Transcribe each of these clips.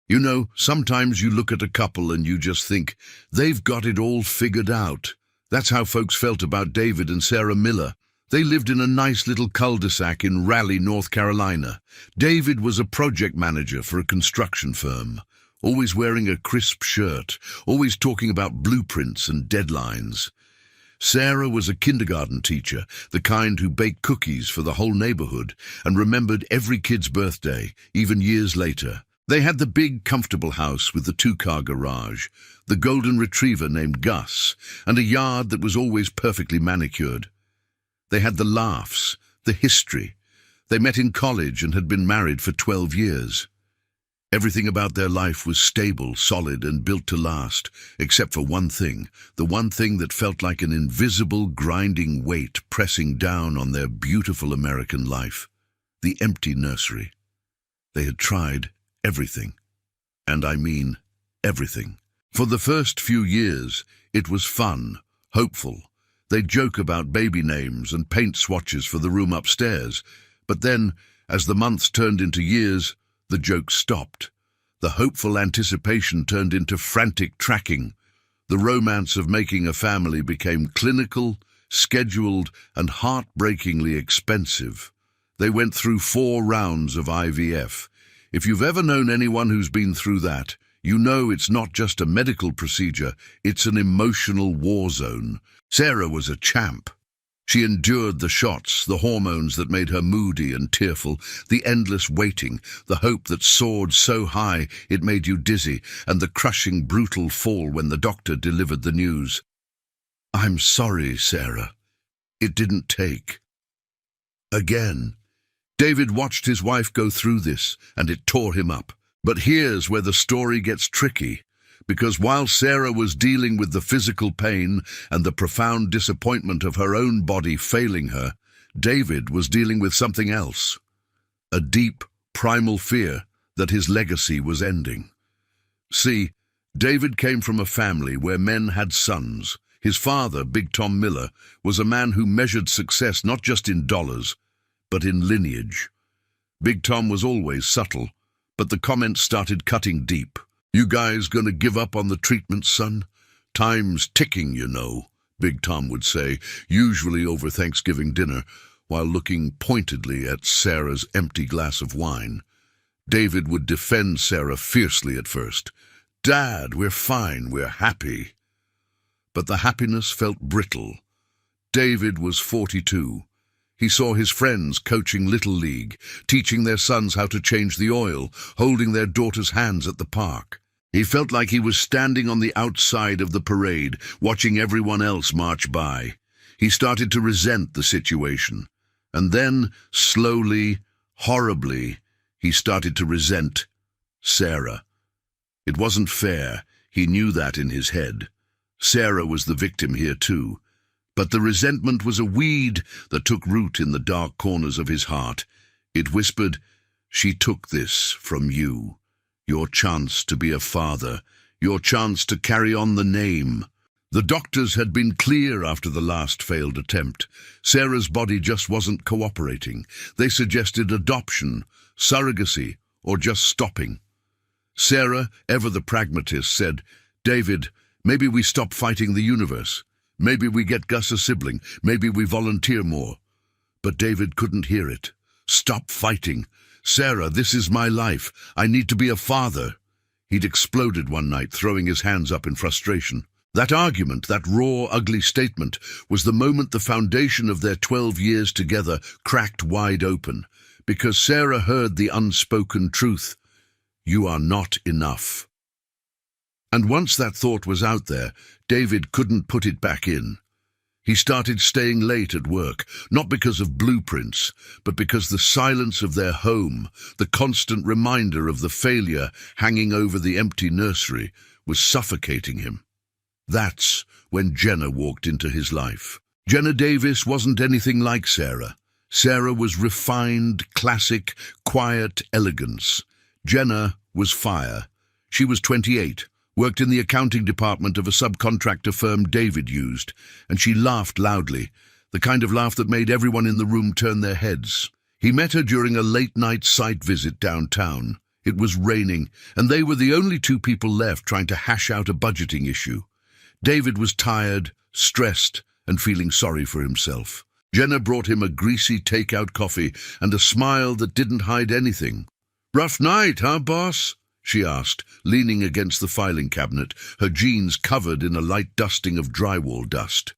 You know, sometimes you look at a couple and you just think, they've got it all figured out. That's how folks felt about David and Sarah Miller. They lived in a nice little cul-de-sac in Raleigh, North Carolina. David was a project manager for a construction firm, always wearing a crisp shirt, always talking about blueprints and deadlines. Sarah was a kindergarten teacher, the kind who baked cookies for the whole neighborhood and remembered every kid's birthday, even years later. They had the big, comfortable house with the two-car garage, the golden retriever named Gus, and a yard that was always perfectly manicured. They had the laughs, the history. They met in college and had been married for 12 years. Everything about their life was stable, solid, and built to last, except for one thing, the one thing that felt like an invisible, grinding weight pressing down on their beautiful American life, the empty nursery. They had tried everything. And I mean everything. For the first few years, it was fun, hopeful. They'd joke about baby names and paint swatches for the room upstairs. But then, as the months turned into years, the jokes stopped. The hopeful anticipation turned into frantic tracking. The romance of making a family became clinical, scheduled, and heartbreakingly expensive. They went through 4 rounds of IVF. If you've ever known anyone who's been through that, you know it's not just a medical procedure, it's an emotional war zone. Sarah was a champ. She endured the shots, the hormones that made her moody and tearful, the endless waiting, the hope that soared so high it made you dizzy, and the crushing, brutal fall when the doctor delivered the news. "I'm sorry, Sarah. It didn't take." Again. David watched his wife go through this, and it tore him up. But here's where the story gets tricky, because while Sarah was dealing with the physical pain and the profound disappointment of her own body failing her, David was dealing with something else, a deep, primal fear that his legacy was ending. See, David came from a family where men had sons. His father, Big Tom Miller, was a man who measured success not just in dollars, but in lineage. Big Tom was always subtle, but the comments started cutting deep. "You guys gonna give up on the treatment, son? Time's ticking, you know," Big Tom would say, usually over Thanksgiving dinner, while looking pointedly at Sarah's empty glass of wine. David would defend Sarah fiercely at first. "Dad, we're fine, we're happy." But the happiness felt brittle. David was 42. He saw his friends coaching Little League, teaching their sons how to change the oil, holding their daughters' hands at the park. He felt like he was standing on the outside of the parade, watching everyone else march by. He started to resent the situation. And then, slowly, horribly, he started to resent Sarah. It wasn't fair. He knew that in his head. Sarah was the victim here too. But the resentment was a weed that took root in the dark corners of his heart. It whispered, "She took this from you. Your chance to be a father. Your chance to carry on the name." The doctors had been clear after the last failed attempt. Sarah's body just wasn't cooperating. They suggested adoption, surrogacy, or just stopping. Sarah, ever the pragmatist, said, "David, maybe we stop fighting the universe. Maybe we get Gus a sibling. Maybe we volunteer more." But David couldn't hear it. "Stop fighting. Sarah, this is my life. I need to be a father." He'd exploded one night, throwing his hands up in frustration. That argument, that raw, ugly statement, was the moment the foundation of their 12 years together cracked wide open, because Sarah heard the unspoken truth. "You are not enough." And once that thought was out there, David couldn't put it back in. He started staying late at work, not because of blueprints, but because the silence of their home, the constant reminder of the failure hanging over the empty nursery, was suffocating him. That's when Jenna walked into his life. Jenna Davis wasn't anything like Sarah. Sarah was refined, classic, quiet elegance. Jenna was fire. She was 28. Worked in the accounting department of a subcontractor firm David used, and she laughed loudly, the kind of laugh that made everyone in the room turn their heads. He met her during a late-night site visit downtown. It was raining, and they were the only two people left trying to hash out a budgeting issue. David was tired, stressed, and feeling sorry for himself. Jenna brought him a greasy takeout coffee and a smile that didn't hide anything. "Rough night, huh, boss?" she asked, leaning against the filing cabinet, her jeans covered in a light dusting of drywall dust.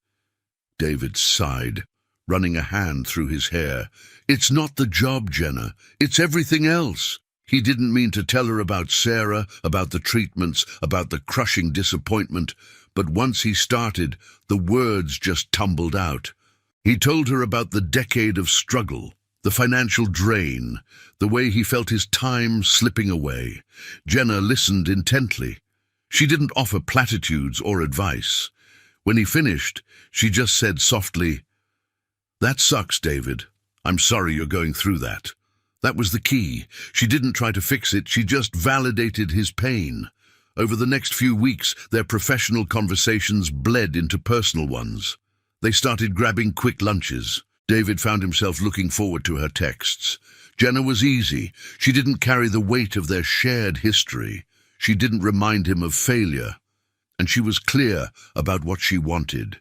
David sighed, running a hand through his hair. "It's not the job, Jenna. It's everything else." He didn't mean to tell her about Sarah, about the treatments, about the crushing disappointment, but once he started, the words just tumbled out. He told her about the decade of struggle, the financial drain, the way he felt his time slipping away. Jenna listened intently. She didn't offer platitudes or advice. When he finished, she just said softly, "That sucks, David. I'm sorry you're going through that." That was the key. She didn't try to fix it, she just validated his pain. Over the next few weeks, their professional conversations bled into personal ones. They started grabbing quick lunches. David found himself looking forward to her texts. Jenna was easy. She didn't carry the weight of their shared history. She didn't remind him of failure. And she was clear about what she wanted.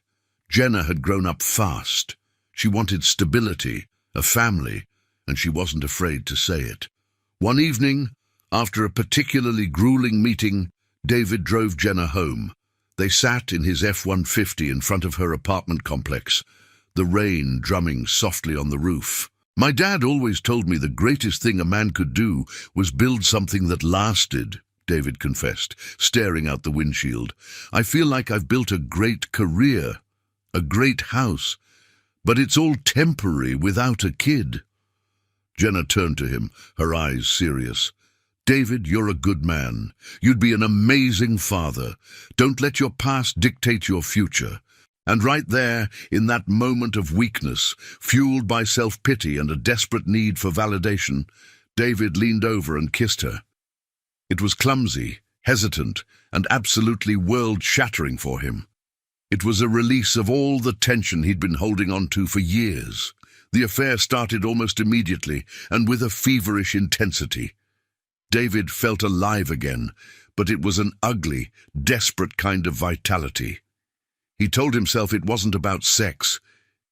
Jenna had grown up fast. She wanted stability, a family, and she wasn't afraid to say it. One evening, after a particularly grueling meeting, David drove Jenna home. They sat in his F-150 in front of her apartment complex, the rain drumming softly on the roof. "My dad always told me the greatest thing a man could do was build something that lasted," David confessed, staring out the windshield. "I feel like I've built a great career, a great house, but it's all temporary without a kid." Jenna turned to him, her eyes serious. "David, you're a good man. You'd be an amazing father. Don't let your past dictate your future." And right there, in that moment of weakness, fueled by self-pity and a desperate need for validation, David leaned over and kissed her. It was clumsy, hesitant, and absolutely world-shattering for him. It was a release of all the tension he'd been holding on to for years. The affair started almost immediately, and with a feverish intensity. David felt alive again, but it was an ugly, desperate kind of vitality. He told himself it wasn't about sex,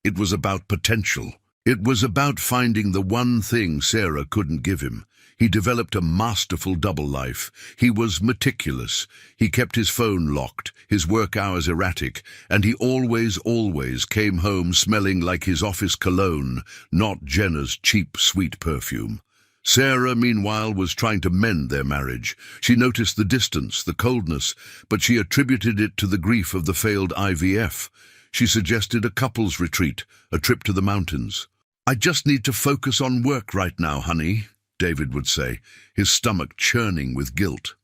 it was about potential. It was about finding the one thing Sarah couldn't give him. He developed a masterful double life. He was meticulous. He kept his phone locked, his work hours erratic, and he always came home smelling like his office cologne, not Jenna's cheap, sweet perfume. Sarah, meanwhile, was trying to mend their marriage. She noticed the distance, the coldness, but she attributed it to the grief of the failed IVF. She suggested a couples retreat, a trip to the mountains. "I just need to focus on work right now, honey," David would say, his stomach churning with guilt.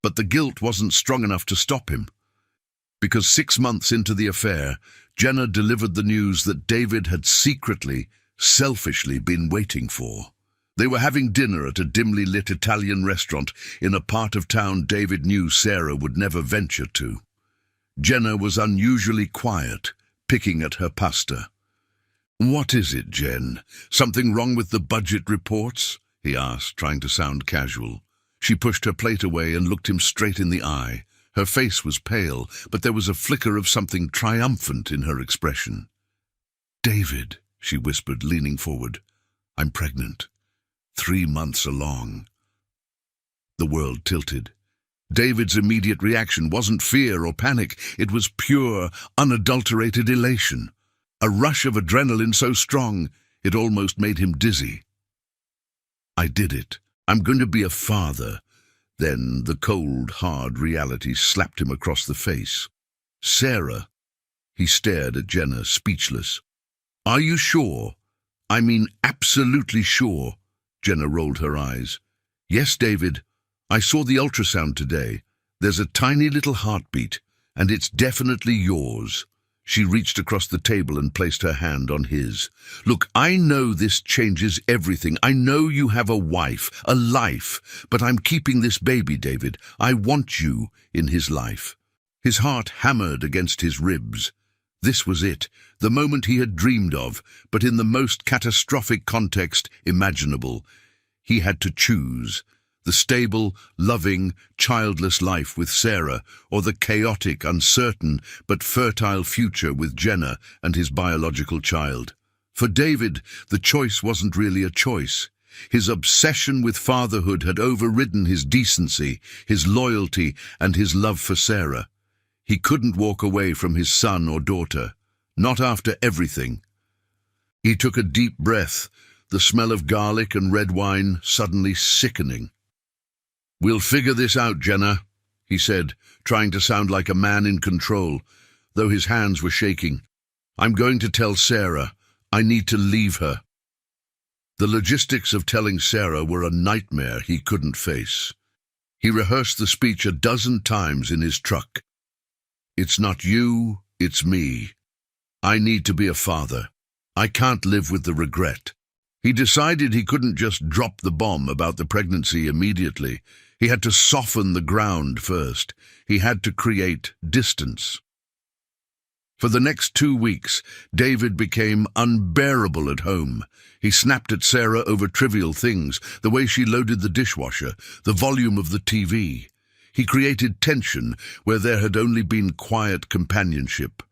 But the guilt wasn't strong enough to stop him. Because 6 months into the affair, Jenna delivered the news that David had secretly, selfishly been waiting for. They were having dinner at a dimly lit Italian restaurant in a part of town David knew Sarah would never venture to. Jenna was unusually quiet, picking at her pasta. "What is it, Jen? Something wrong with the budget reports?" he asked, trying to sound casual. She pushed her plate away and looked him straight in the eye. Her face was pale, but there was a flicker of something triumphant in her expression. "David," she whispered, leaning forward, "I'm pregnant. 3 months along." The world tilted. David's immediate reaction wasn't fear or panic. It was pure, unadulterated elation. A rush of adrenaline so strong, it almost made him dizzy. "I did it. I'm going to be a father." Then the cold, hard reality slapped him across the face. "Sarah." He stared at Jenna, speechless. "Are you sure? I mean, absolutely sure?" Jenna rolled her eyes. "Yes, David. I saw the ultrasound today. There's a tiny little heartbeat, and it's definitely yours." She reached across the table and placed her hand on his. "Look, I know this changes everything. I know you have a wife, a life, but I'm keeping this baby, David. I want you in his life." His heart hammered against his ribs. This was it, the moment he had dreamed of, but in the most catastrophic context imaginable. He had to choose. The stable, loving, childless life with Sarah, or the chaotic, uncertain, but fertile future with Jenna and his biological child. For David, the choice wasn't really a choice. His obsession with fatherhood had overridden his decency, his loyalty, and his love for Sarah. He couldn't walk away from his son or daughter, not after everything. He took a deep breath, the smell of garlic and red wine suddenly sickening. "We'll figure this out, Jenna," he said, trying to sound like a man in control, though his hands were shaking. "I'm going to tell Sarah. I need to leave her." The logistics of telling Sarah were a nightmare he couldn't face. He rehearsed the speech a dozen times in his truck. "It's not you, it's me. I need to be a father. I can't live with the regret." He decided he couldn't just drop the bomb about the pregnancy immediately. He had to soften the ground first. He had to create distance. For the next 2 weeks, David became unbearable at home. He snapped at Sarah over trivial things, the way she loaded the dishwasher, the volume of the TV. He created tension where there had only been quiet companionship.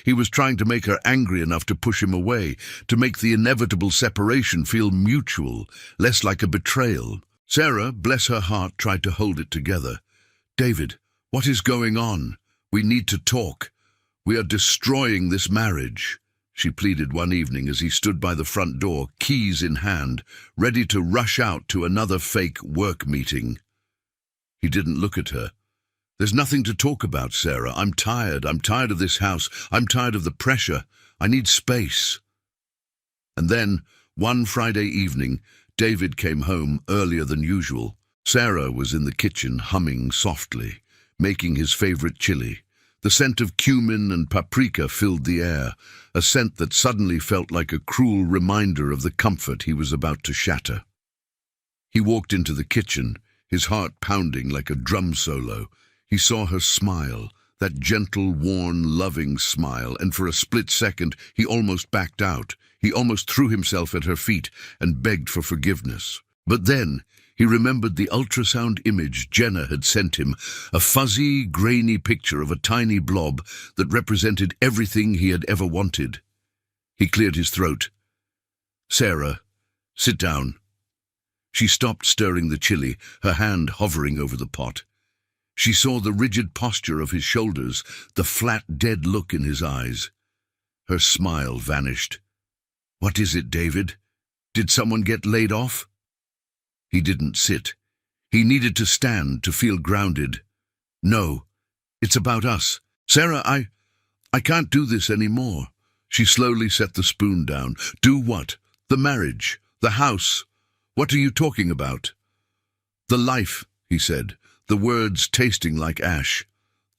He was trying to make her angry enough to push him away, to make the inevitable separation feel mutual, less like a betrayal. Sarah, bless her heart, tried to hold it together. "David, what is going on? We need to talk. We are destroying this marriage," she pleaded one evening as he stood by the front door, keys in hand, ready to rush out to another fake work meeting. He didn't look at her. "There's nothing to talk about, Sarah. I'm tired. I'm tired of this house. I'm tired of the pressure. I need space." And then, one Friday evening, David came home earlier than usual. Sarah was in the kitchen humming softly, making his favorite chili. The scent of cumin and paprika filled the air, a scent that suddenly felt like a cruel reminder of the comfort he was about to shatter. He walked into the kitchen, his heart pounding like a drum solo. He saw her smile, that gentle, worn, loving smile, and for a split second he almost backed out. He almost threw himself at her feet and begged for forgiveness. But then he remembered the ultrasound image Jenna had sent him, a fuzzy, grainy picture of a tiny blob that represented everything he had ever wanted. He cleared his throat. "Sarah, sit down." She stopped stirring the chili, her hand hovering over the pot. She saw the rigid posture of his shoulders, the flat, dead look in his eyes. Her smile vanished. "What is it, David? Did someone get laid off?" He didn't sit. He needed to stand to feel grounded. "No, it's about us. Sarah, I can't do this anymore." She slowly set the spoon down. "Do what? The marriage? The house? What are you talking about?" "The life," he said, the words tasting like ash.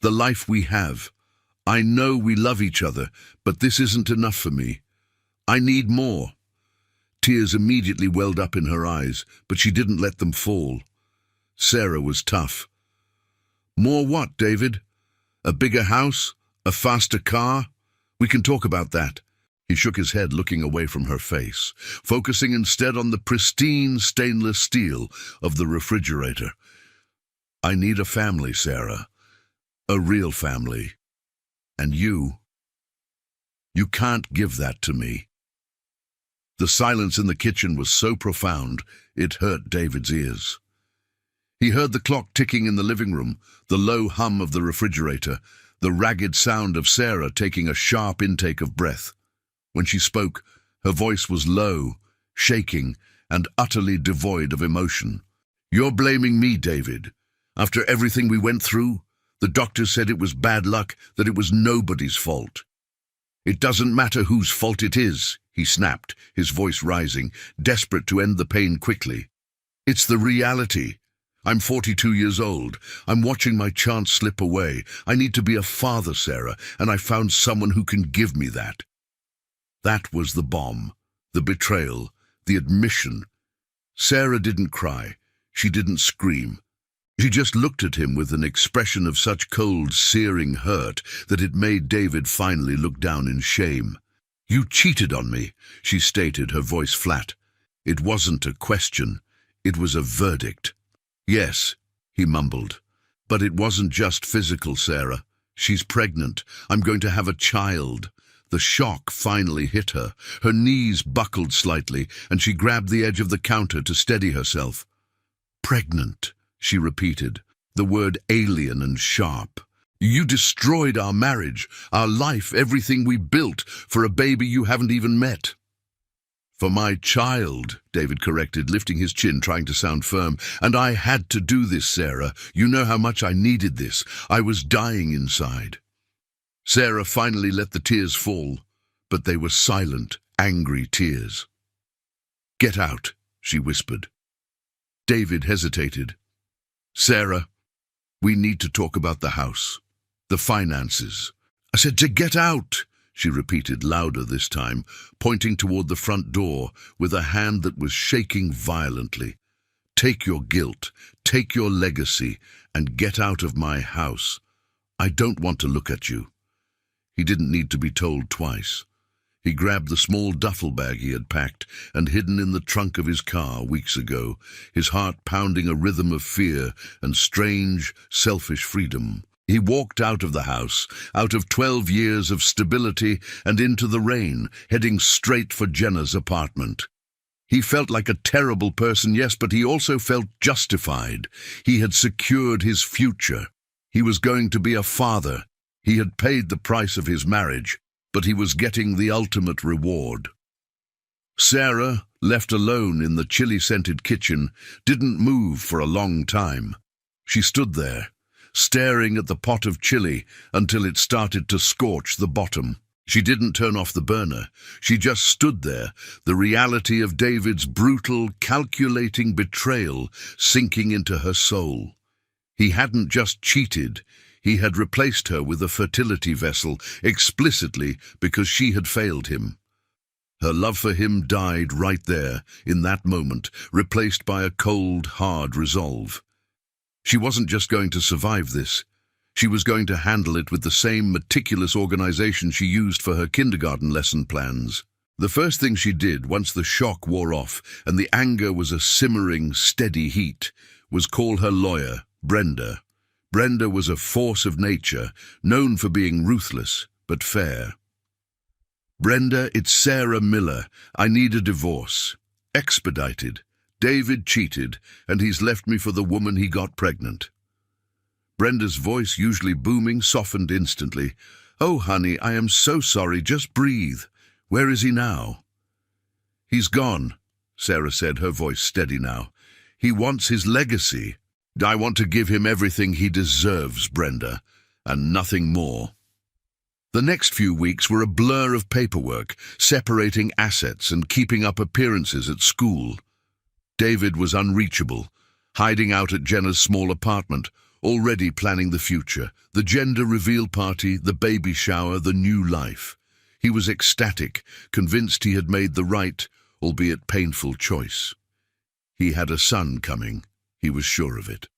"The life we have. I know we love each other, but this isn't enough for me. I need more." Tears immediately welled up in her eyes, but she didn't let them fall. Sarah was tough. "More what, David? A bigger house? A faster car? We can talk about that." He shook his head, looking away from her face, focusing instead on the pristine stainless steel of the refrigerator. "I need a family, Sarah. A real family. And you can't give that to me." The silence in the kitchen was so profound, it hurt David's ears. He heard the clock ticking in the living room, the low hum of the refrigerator, the ragged sound of Sarah taking a sharp intake of breath. When she spoke, her voice was low, shaking, and utterly devoid of emotion. "You're blaming me, David. After everything we went through, the doctor said it was bad luck, that it was nobody's fault." "It doesn't matter whose fault it is," he snapped, his voice rising, desperate to end the pain quickly. "It's the reality. I'm 42 years old. I'm watching my chance slip away. I need to be a father, Sarah, and I found someone who can give me that." That was the bomb, the betrayal, the admission. Sarah didn't cry. She didn't scream. She just looked at him with an expression of such cold, searing hurt that it made David finally look down in shame. "You cheated on me," she stated, her voice flat. It wasn't a question. It was a verdict. Yes, he mumbled. But it wasn't just physical, Sarah. She's pregnant. I'm going to have a child. The shock finally hit her. Her knees buckled slightly, and she grabbed the edge of the counter to steady herself. Pregnant, she repeated, the word alien and sharp. You destroyed our marriage, our life, everything we built, for a baby you haven't even met. For my child, David corrected, lifting his chin, trying to sound firm. And I had to do this, Sarah. You know how much I needed this. I was dying inside. Sarah finally let the tears fall, but they were silent, angry tears. Get out, she whispered. David hesitated. Sarah, we need to talk about the house, the finances. I said to get out, she repeated louder this time, pointing toward the front door with a hand that was shaking violently. Take your guilt, take your legacy, and get out of my house. I don't want to look at you. He didn't need to be told twice. He grabbed the small duffel bag he had packed and hidden in the trunk of his car weeks ago, his heart pounding a rhythm of fear and strange, selfish freedom. He walked out of the house, out of 12 years of stability and into the rain, heading straight for Jenna's apartment. He felt like a terrible person, yes, but he also felt justified. He had secured his future. He was going to be a father. He had paid the price of his marriage, but he was getting the ultimate reward. Sarah, left alone in the chili-scented kitchen, didn't move for a long time. She stood there, staring at the pot of chili until it started to scorch the bottom. She didn't turn off the burner. She just stood there, the reality of David's brutal, calculating betrayal sinking into her soul. He hadn't just cheated. He had replaced her with a fertility vessel, explicitly because she had failed him. Her love for him died right there, in that moment, replaced by a cold, hard resolve. She wasn't just going to survive this. She was going to handle it with the same meticulous organization she used for her kindergarten lesson plans. The first thing she did, once the shock wore off and the anger was a simmering, steady heat, was call her lawyer, Brenda. Brenda was a force of nature, known for being ruthless, but fair. Brenda, it's Sarah Miller. I need a divorce. Expedited. David cheated, and he's left me for the woman he got pregnant. Brenda's voice, usually booming, softened instantly. Oh, honey, I am so sorry. Just breathe. Where is he now? He's gone, Sarah said, her voice steady now. He wants his legacy. I want to give him everything he deserves, Brenda, and nothing more. The next few weeks were a blur of paperwork, separating assets and keeping up appearances at school. David was unreachable, hiding out at Jenna's small apartment, already planning the future, the gender reveal party, the baby shower, the new life. He was ecstatic, convinced he had made the right, albeit painful, choice. He had a son coming. He was sure of it.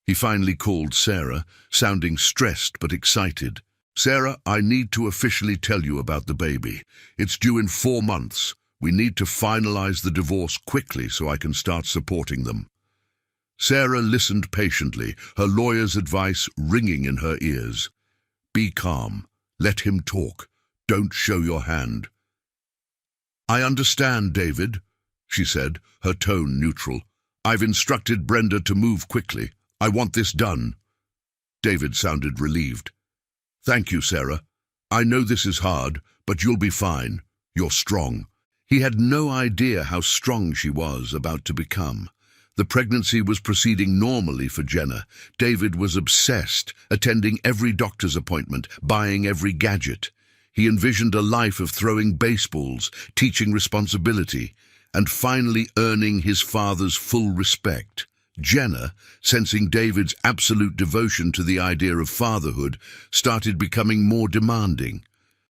He finally called Sarah, sounding stressed but excited. Sarah, I need to officially tell you about the baby. It's due in 4 months. We need to finalize the divorce quickly so I can start supporting them. Sarah listened patiently, her lawyer's advice ringing in her ears. Be calm. Let him talk. Don't show your hand. I understand, David, she said, her tone neutral. I've instructed Brenda to move quickly. I want this done. David sounded relieved. Thank you, Sarah. I know this is hard, but you'll be fine. You're strong. He had no idea how strong she was about to become. The pregnancy was proceeding normally for Jenna. David was obsessed, attending every doctor's appointment, buying every gadget. He envisioned a life of throwing baseballs, teaching responsibility, and finally earning his father's full respect. Jenna, sensing David's absolute devotion to the idea of fatherhood, started becoming more demanding.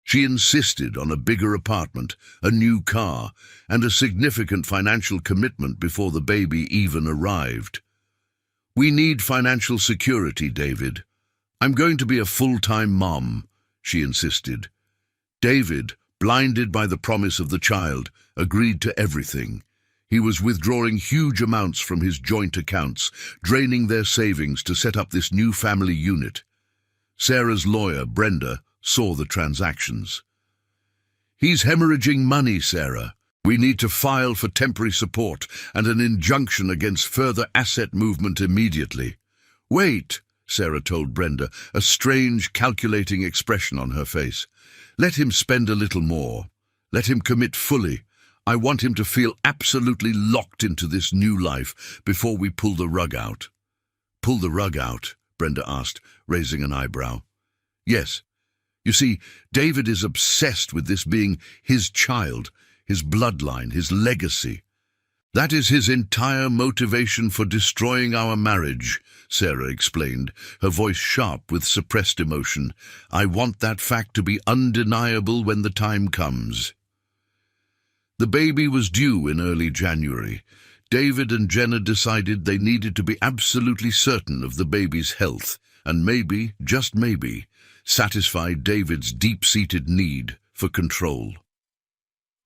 She insisted on a bigger apartment, a new car, and a significant financial commitment before the baby even arrived. We need financial security, David. I'm going to be a full-time mom, she insisted. David, blinded by the promise of the child, agreed to everything. He was withdrawing huge amounts from his joint accounts, draining their savings to set up this new family unit. Sarah's lawyer, Brenda, saw the transactions. "He's hemorrhaging money, Sarah. We need to file for temporary support and an injunction against further asset movement immediately." "Wait," Sarah told Brenda, a strange, calculating expression on her face. "Let him spend a little more. Let him commit fully. I want him to feel absolutely locked into this new life before we pull the rug out." "Pull the rug out?" Brenda asked, raising an eyebrow. "Yes. You see, David is obsessed with this being his child, his bloodline, his legacy. That is his entire motivation for destroying our marriage," Sarah explained, her voice sharp with suppressed emotion. "I want that fact to be undeniable when the time comes." The baby was due in early January. David and Jenna decided they needed to be absolutely certain of the baby's health, and maybe, just maybe, satisfy David's deep-seated need for control.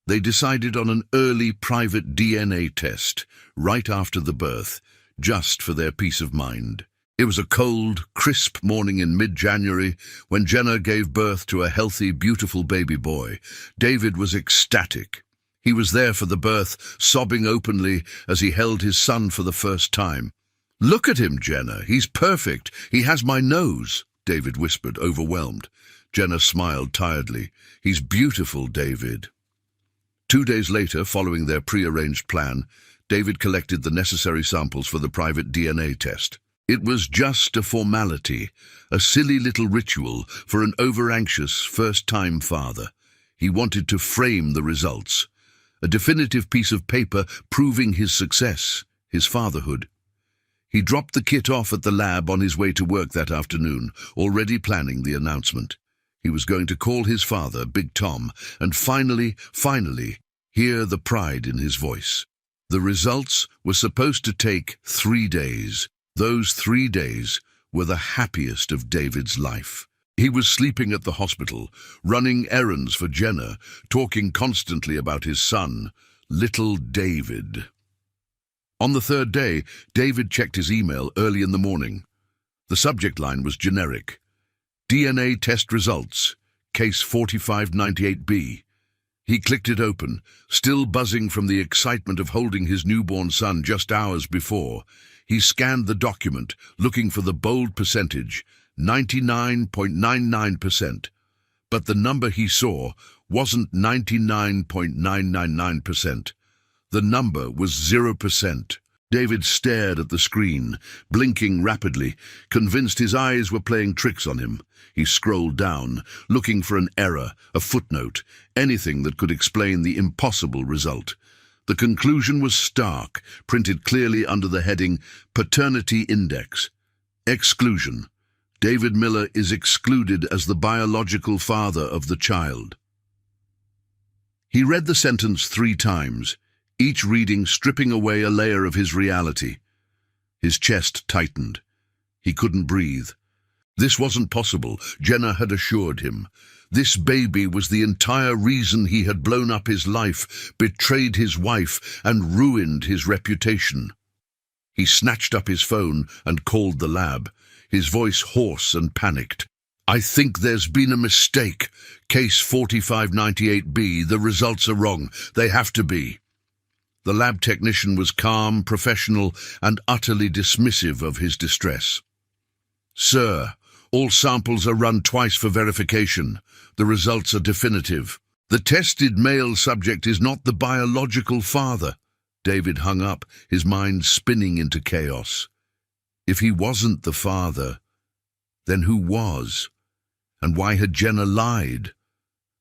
They decided on an early private DNA test right after the birth, just for their peace of mind. It was a cold, crisp morning in mid-January when Jenna gave birth to a healthy, beautiful baby boy. David was ecstatic. He was there for the birth, sobbing openly as he held his son for the first time. "Look at him, Jenna. He's perfect. He has my nose," David whispered, overwhelmed. Jenna smiled tiredly. "He's beautiful, David." 2 days later, following their pre-arranged plan, David collected the necessary samples for the private DNA test. It was just a formality, a silly little ritual for an over-anxious first-time father. He wanted to frame the results. A definitive piece of paper proving his success, his fatherhood. He dropped the kit off at the lab on his way to work that afternoon, already planning the announcement. He was going to call his father, Big Tom, and finally, hear the pride in his voice. The results were supposed to take 3 days. Those 3 days were the happiest of David's life. He was sleeping at the hospital, running errands for Jenna, talking constantly about his son, little David. On the 3rd day, David checked his email early in the morning. The subject line was generic. DNA test results, case 4598B. He clicked it open, still buzzing from the excitement of holding his newborn son just hours before. He scanned the document, looking for the bold percentage, 99.99%. But the number he saw wasn't 99.999%. The number was 0%. David stared at the screen, blinking rapidly, convinced his eyes were playing tricks on him. He scrolled down, looking for an error, a footnote, anything that could explain the impossible result. The conclusion was stark, printed clearly under the heading, Paternity Index. Exclusion. David Miller is excluded as the biological father of the child. He read the sentence 3 times, each reading stripping away a layer of his reality. His chest tightened. He couldn't breathe. This wasn't possible, Jenna had assured him. This baby was the entire reason he had blown up his life, betrayed his wife, and ruined his reputation. He snatched up his phone and called the lab, his voice hoarse and panicked. "I think there's been a mistake. Case 4598B, the results are wrong. They have to be." The lab technician was calm, professional, and utterly dismissive of his distress. "Sir, all samples are run twice for verification. The results are definitive. The tested male subject is not the biological father." David hung up, his mind spinning into chaos. If he wasn't the father, then who was? And why had Jenna lied?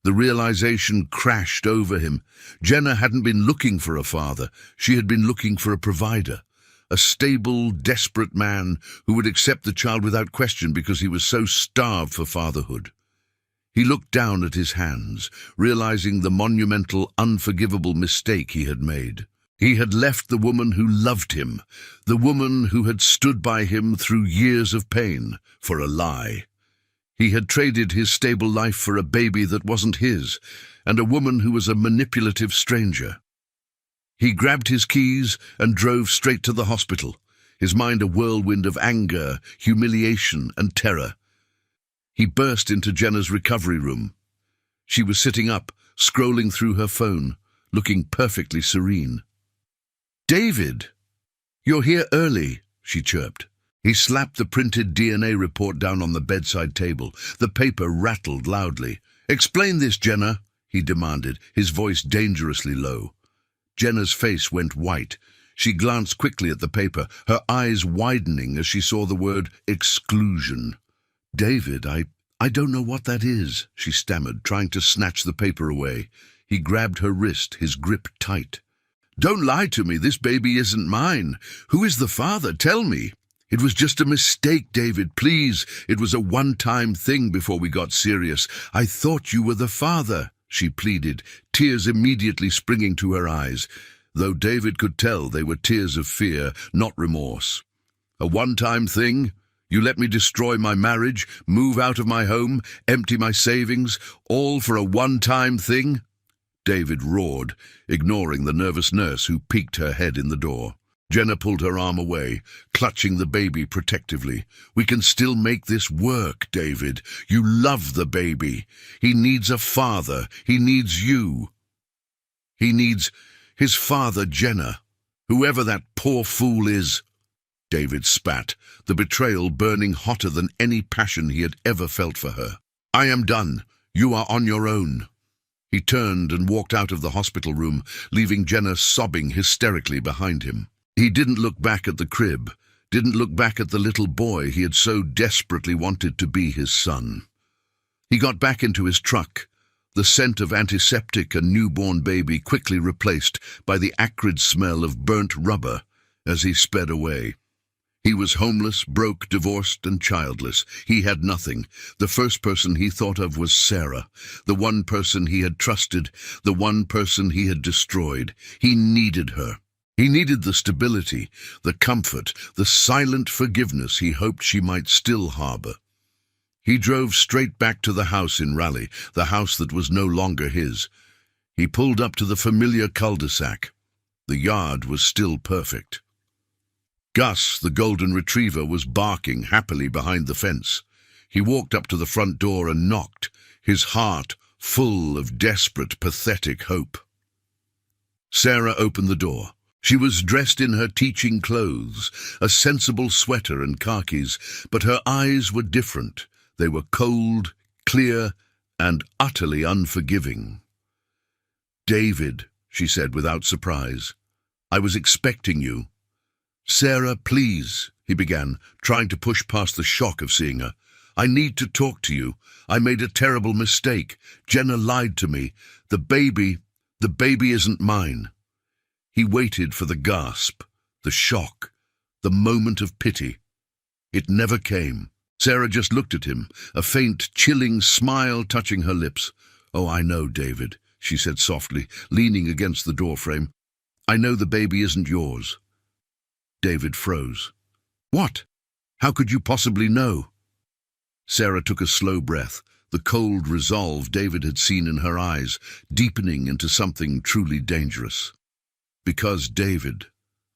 The realization crashed over him. Jenna hadn't been looking for a father. She had been looking for a provider. A stable, desperate man who would accept the child without question because he was so starved for fatherhood. He looked down at his hands, realizing the monumental, unforgivable mistake he had made. He had left the woman who loved him, the woman who had stood by him through years of pain, for a lie. He had traded his stable life for a baby that wasn't his, and a woman who was a manipulative stranger. He grabbed his keys and drove straight to the hospital, his mind a whirlwind of anger, humiliation, and terror. He burst into Jenna's recovery room. She was sitting up, scrolling through her phone, looking perfectly serene. "David, you're here early," she chirped. He slapped the printed DNA report down on the bedside table. The paper rattled loudly. "Explain this, Jenna," he demanded, his voice dangerously low. Jenna's face went white. She glanced quickly at the paper, her eyes widening as she saw the word exclusion. "David, I don't know what that is," she stammered, trying to snatch the paper away. He grabbed her wrist, his grip tight. "Don't lie to me, this baby isn't mine. Who is the father? Tell me." "It was just a mistake, David, please. It was a one-time thing before we got serious. I thought you were the father," she pleaded, tears immediately springing to her eyes, though David could tell they were tears of fear, not remorse. "A one-time thing? You let me destroy my marriage, move out of my home, empty my savings, all for a one-time thing?" David roared, ignoring the nervous nurse who peeked her head in the door. Jenna pulled her arm away, clutching the baby protectively. "We can still make this work, David. You love the baby. He needs a father. He needs you. He needs his father, Jenna. Whoever that poor fool is." David spat, the betrayal burning hotter than any passion he had ever felt for her. "I am done. You are on your own." He turned and walked out of the hospital room, leaving Jenna sobbing hysterically behind him. He didn't look back at the crib, didn't look back at the little boy he had so desperately wanted to be his son. He got back into his truck, the scent of antiseptic and newborn baby quickly replaced by the acrid smell of burnt rubber as he sped away. He was homeless, broke, divorced, and childless. He had nothing. The first person he thought of was Sarah, the one person he had trusted, the one person he had destroyed. He needed her. He needed the stability, the comfort, the silent forgiveness he hoped she might still harbor. He drove straight back to the house in Raleigh, the house that was no longer his. He pulled up to the familiar cul-de-sac. The yard was still perfect. Gus, the golden retriever, was barking happily behind the fence. He walked up to the front door and knocked, his heart full of desperate, pathetic hope. Sarah opened the door. She was dressed in her teaching clothes, a sensible sweater and khakis, but her eyes were different. They were cold, clear, and utterly unforgiving. "David," she said without surprise, "I was expecting you." "Sarah, please," he began, trying to push past the shock of seeing her. "I need to talk to you. I made a terrible mistake. Jenna lied to me. The baby isn't mine." He waited for the gasp, the shock, the moment of pity. It never came. Sarah just looked at him, a faint, chilling smile touching her lips. "Oh, I know, David," she said softly, leaning against the doorframe. "I know the baby isn't yours." David froze. "What? How could you possibly know?" Sarah took a slow breath, the cold resolve David had seen in her eyes, deepening into something truly dangerous. "Because, David,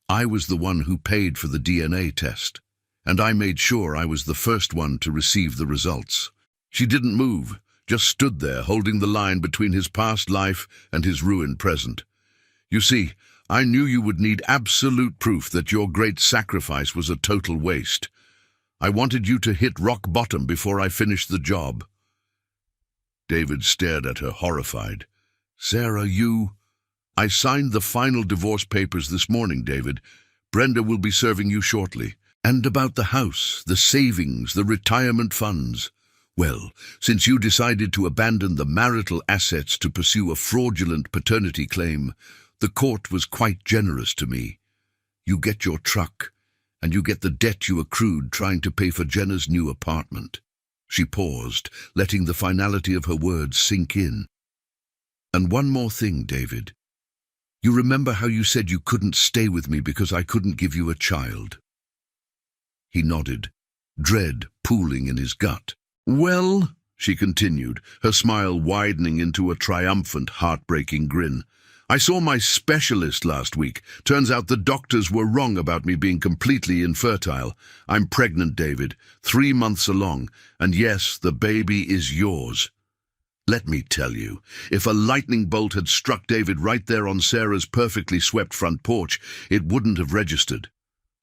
I was the one who paid for the DNA test, and I made sure I was the first one to receive the results." She didn't move, just stood there holding the line between his past life and his ruined present. "You see, I knew you would need absolute proof that your great sacrifice was a total waste. I wanted you to hit rock bottom before I finished the job." David stared at her, horrified. "Sarah, I signed the final divorce papers this morning, David. Brenda will be serving you shortly. And about the house, the savings, the retirement funds. Well, since you decided to abandon the marital assets to pursue a fraudulent paternity claim, the court was quite generous to me. You get your truck, and you get the debt you accrued trying to pay for Jenna's new apartment." She paused, letting the finality of her words sink in. "And one more thing, David. You remember how you said you couldn't stay with me because I couldn't give you a child?" He nodded, dread pooling in his gut. "Well," she continued, her smile widening into a triumphant, heartbreaking grin, I saw my specialist last week. Turns out the doctors were wrong about me being completely infertile. I'm pregnant, David, 3 months along, and yes, the baby is yours. Let me tell you, if a lightning bolt had struck David right there on Sarah's perfectly swept front porch, it wouldn't have registered.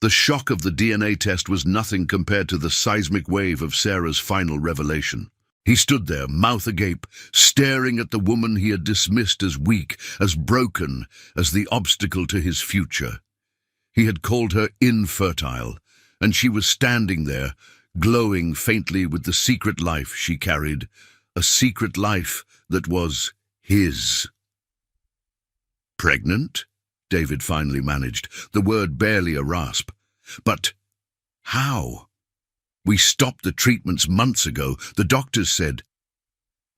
The shock of the DNA test was nothing compared to the seismic wave of Sarah's final revelation. He stood there, mouth agape, staring at the woman he had dismissed as weak, as broken, as the obstacle to his future. He had called her infertile, and she was standing there, glowing faintly with the secret life she carried, a secret life that was his. Pregnant? David finally managed, the word barely a rasp. But how? We stopped the treatments months ago, the doctors said.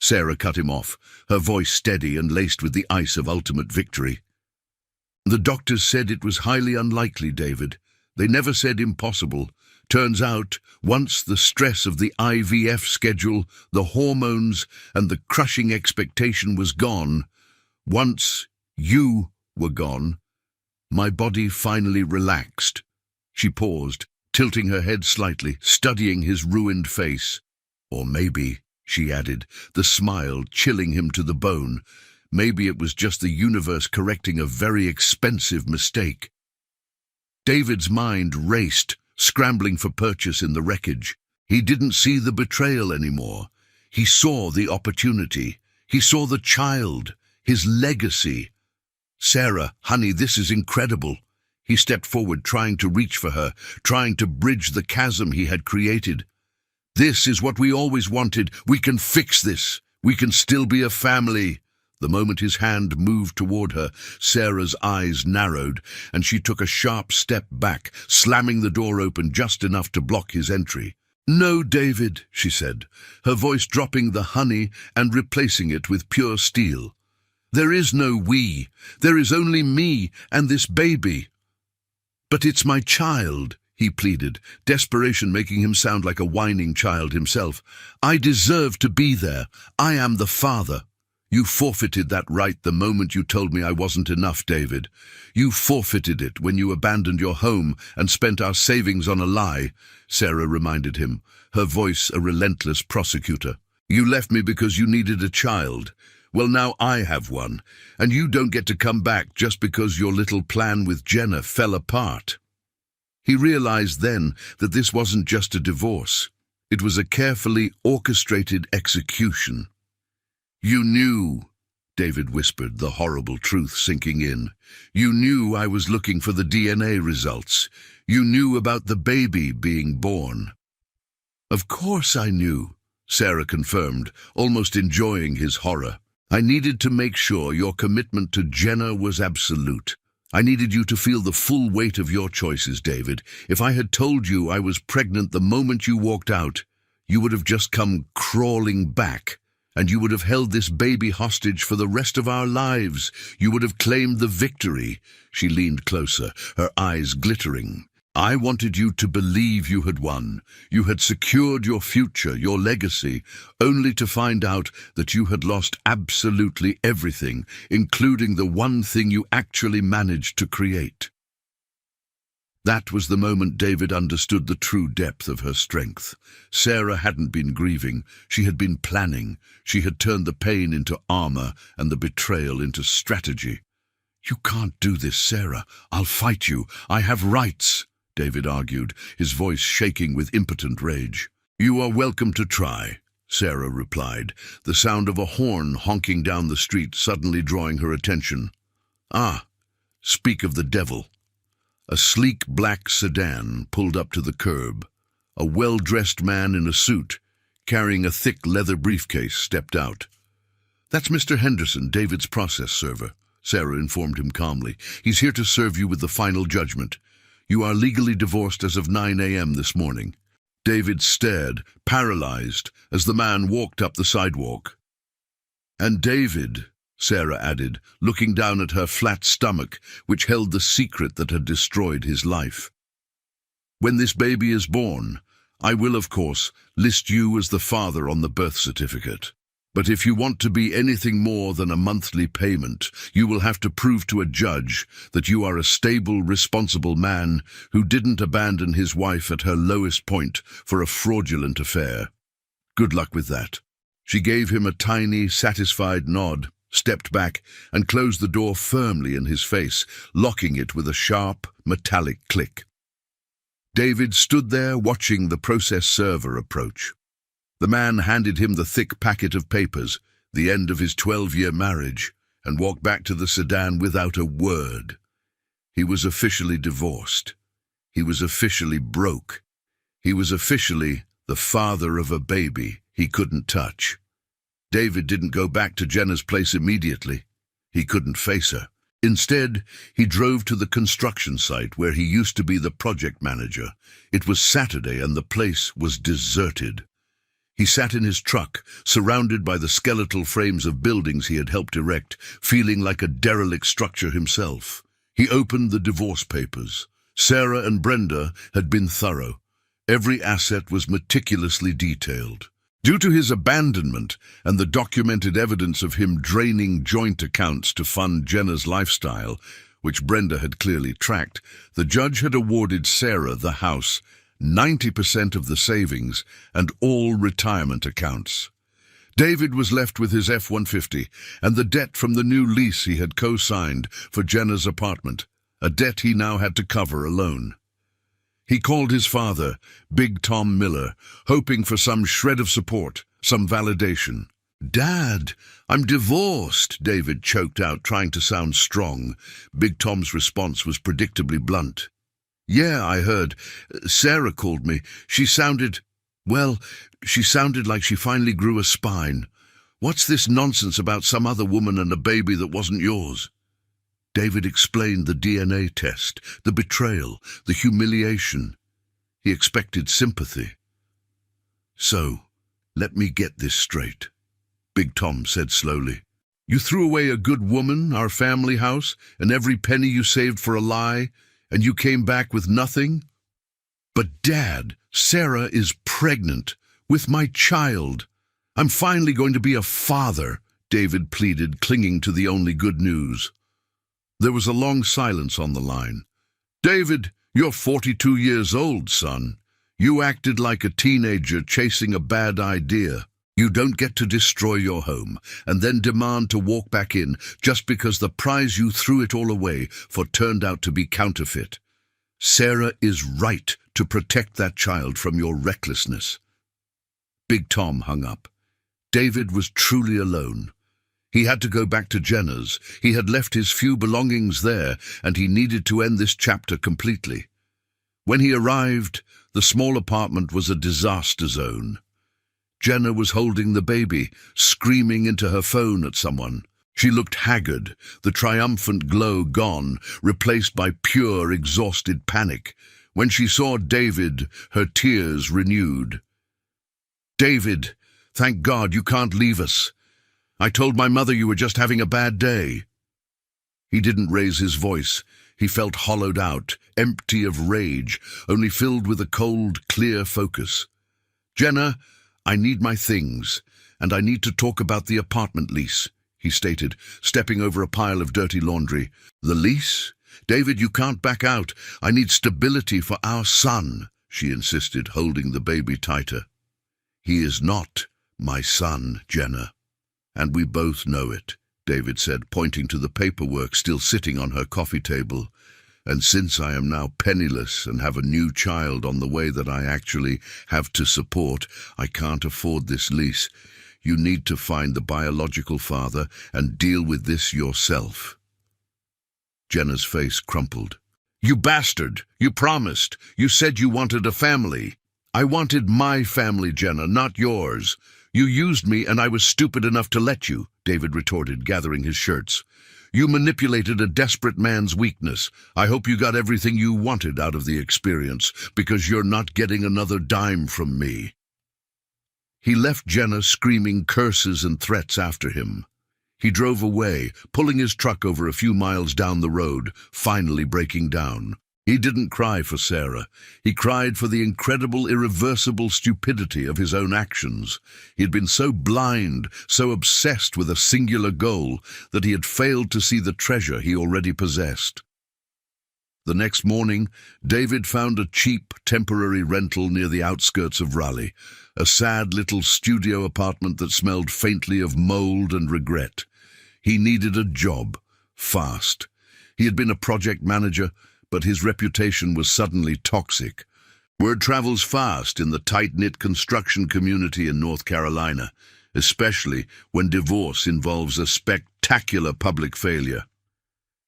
Sarah cut him off, her voice steady and laced with the ice of ultimate victory. The doctors said it was highly unlikely, David. They never said impossible. Turns out, once the stress of the IVF schedule, the hormones, and the crushing expectation was gone, once you were gone, my body finally relaxed. She paused, tilting her head slightly, studying his ruined face. Or maybe, she added, the smile chilling him to the bone, maybe it was just the universe correcting a very expensive mistake. David's mind raced, scrambling for purchase in the wreckage. He didn't see the betrayal anymore. He saw the opportunity. He saw the child, his legacy. Sarah, honey, this is incredible. He stepped forward, trying to reach for her, trying to bridge the chasm he had created. This is what we always wanted. We can fix this. We can still be a family. The moment his hand moved toward her, Sarah's eyes narrowed, and she took a sharp step back, slamming the door open just enough to block his entry. "No, David," she said, her voice dropping the honey and replacing it with pure steel. "There is no we. There is only me and this baby." "But it's my child," he pleaded, desperation making him sound like a whining child himself. "I deserve to be there. I am the father." "You forfeited that right the moment you told me I wasn't enough, David. You forfeited it when you abandoned your home and spent our savings on a lie," Sarah reminded him, her voice a relentless prosecutor. "You left me because you needed a child. Well, now I have one, and you don't get to come back just because your little plan with Jenna fell apart." He realized then that this wasn't just a divorce. It was a carefully orchestrated execution. "You knew," David whispered, the horrible truth sinking in. "You knew I was looking for the DNA results. You knew about the baby being born." "Of course I knew," Sarah confirmed, almost enjoying his horror. "I needed to make sure your commitment to Jenna was absolute. I needed you to feel the full weight of your choices, David. If I had told you I was pregnant the moment you walked out, you would have just come crawling back, and you would have held this baby hostage for the rest of our lives. You would have claimed the victory." She leaned closer, her eyes glittering. "I wanted you to believe you had won. You had secured your future, your legacy, only to find out that you had lost absolutely everything, including the one thing you actually managed to create." That was the moment David understood the true depth of her strength. Sarah hadn't been grieving. She had been planning. She had turned the pain into armor and the betrayal into strategy. "You can't do this, Sarah. I'll fight you. I have rights," David argued, his voice shaking with impotent rage. "You are welcome to try," Sarah replied, the sound of a horn honking down the street suddenly drawing her attention. "Ah, speak of the devil." A sleek black sedan pulled up to the curb. A well-dressed man in a suit, carrying a thick leather briefcase, stepped out. "That's Mr. Henderson, David's process server," Sarah informed him calmly. "He's here to serve you with the final judgment. You are legally divorced as of 9 a.m. this morning." David stared, paralyzed, as the man walked up the sidewalk. "And David," Sarah added, looking down at her flat stomach, which held the secret that had destroyed his life. "When this baby is born, I will, of course, list you as the father on the birth certificate." But if you want to be anything more than a monthly payment, you will have to prove to a judge that you are a stable, responsible man who didn't abandon his wife at her lowest point for a fraudulent affair. Good luck with that." She gave him a tiny, satisfied nod, stepped back, and closed the door firmly in his face, locking it with a sharp, metallic click. David stood there watching the process server approach. The man handed him the thick packet of papers, the end of his 12-year marriage, and walked back to the sedan without a word. He was officially divorced. He was officially broke. He was officially the father of a baby he couldn't touch. David didn't go back to Jenna's place immediately. He couldn't face her. Instead, he drove to the construction site where he used to be the project manager. It was Saturday and the place was deserted. He sat in his truck, surrounded by the skeletal frames of buildings he had helped erect, feeling like a derelict structure himself. He opened the divorce papers. Sarah and Brenda had been thorough. Every asset was meticulously detailed. Due to his abandonment and the documented evidence of him draining joint accounts to fund Jenna's lifestyle, which Brenda had clearly tracked, the judge had awarded Sarah the house, 90% of the savings, and all retirement accounts. David was left with his F-150 and the debt from the new lease he had co-signed for Jenna's apartment, a debt he now had to cover alone. He called his father, Big Tom Miller, hoping for some shred of support, some validation. "Dad, I'm divorced," David choked out, trying to sound strong. Big Tom's response was predictably blunt. "Yeah, I heard. Sarah called me. She sounded like she finally grew a spine. What's this nonsense about some other woman and a baby that wasn't yours?" David explained the DNA test, the betrayal, the humiliation. He expected sympathy. "So, let me get this straight," Big Tom said slowly. "You threw away a good woman, our family house, and every penny you saved for a lie, and you came back with nothing?" "But Dad, Sarah is pregnant with my child. I'm finally going to be a father," David pleaded, clinging to the only good news. There was a long silence on the line. "David, you're 42 years old, son. You acted like a teenager chasing a bad idea. You don't get to destroy your home and then demand to walk back in just because the prize you threw it all away for turned out to be counterfeit. Sarah is right to protect that child from your recklessness." Big Tom hung up. David was truly alone. He had to go back to Jenna's. He had left his few belongings there, and he needed to end this chapter completely. When he arrived, the small apartment was a disaster zone. Jenna was holding the baby, screaming into her phone at someone. She looked haggard, the triumphant glow gone, replaced by pure, exhausted panic. When she saw David, her tears renewed. "David, thank God you can't leave us. I told my mother you were just having a bad day." He didn't raise his voice. He felt hollowed out, empty of rage, only filled with a cold, clear focus. "Jenna, I need my things, and I need to talk about the apartment lease," he stated, stepping over a pile of dirty laundry. "The lease? David, you can't back out. I need stability for our son," she insisted, holding the baby tighter. "He is not my son, Jenna. And we both know it," David said, pointing to the paperwork still sitting on her coffee table. "And since I am now penniless and have a new child on the way that I actually have to support, I can't afford this lease. You need to find the biological father and deal with this yourself." Jenna's face crumpled. "You bastard! You promised! You said you wanted a family!" "I wanted my family, Jenna, not yours. You used me and I was stupid enough to let you," David retorted, gathering his shirts. "You manipulated a desperate man's weakness. I hope you got everything you wanted out of the experience, because you're not getting another dime from me." He left Jenna screaming curses and threats after him. He drove away, pulling his truck over a few miles down the road, finally breaking down. He didn't cry for Sarah. He cried for the incredible, irreversible stupidity of his own actions. He had been so blind, so obsessed with a singular goal, that he had failed to see the treasure he already possessed. The next morning, David found a cheap, temporary rental near the outskirts of Raleigh, a sad little studio apartment that smelled faintly of mold and regret. He needed a job, fast. He had been a project manager, but his reputation was suddenly toxic. Word travels fast in the tight-knit construction community in North Carolina, especially when divorce involves a spectacular public failure.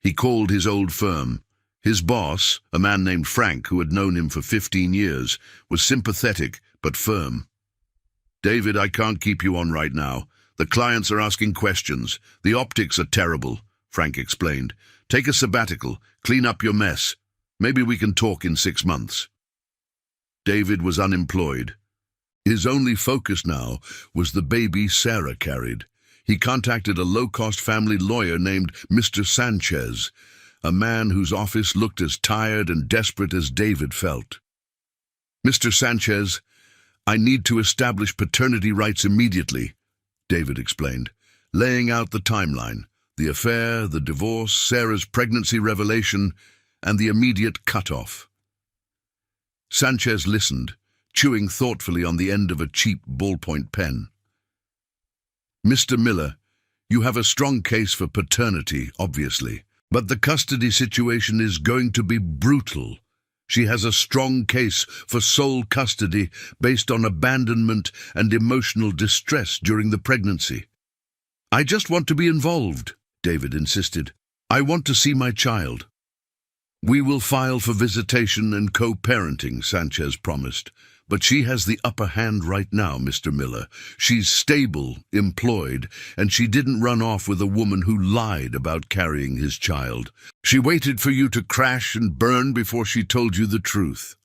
He called his old firm. His boss, a man named Frank, who had known him for 15 years, was sympathetic but firm. "David, I can't keep you on right now. The clients are asking questions. The optics are terrible," Frank explained. "Take a sabbatical, clean up your mess. Maybe we can talk in 6 months." David was unemployed. His only focus now was the baby Sarah carried. He contacted a low-cost family lawyer named Mr. Sanchez, a man whose office looked as tired and desperate as David felt. "Mr. Sanchez, I need to establish paternity rights immediately," David explained, laying out the timeline: the affair, the divorce, Sarah's pregnancy revelation, and the immediate cutoff. Sanchez listened, chewing thoughtfully on the end of a cheap ballpoint pen. "Mr. Miller, you have a strong case for paternity, obviously. But the custody situation is going to be brutal. She has a strong case for sole custody based on abandonment and emotional distress during the pregnancy." "I just want to be involved," David insisted. "I want to see my child." "We will file for visitation and co-parenting," Sanchez promised. "But she has the upper hand right now, Mr. Miller. She's stable, employed, and she didn't run off with a woman who lied about carrying his child. She waited for you to crash and burn before she told you the truth."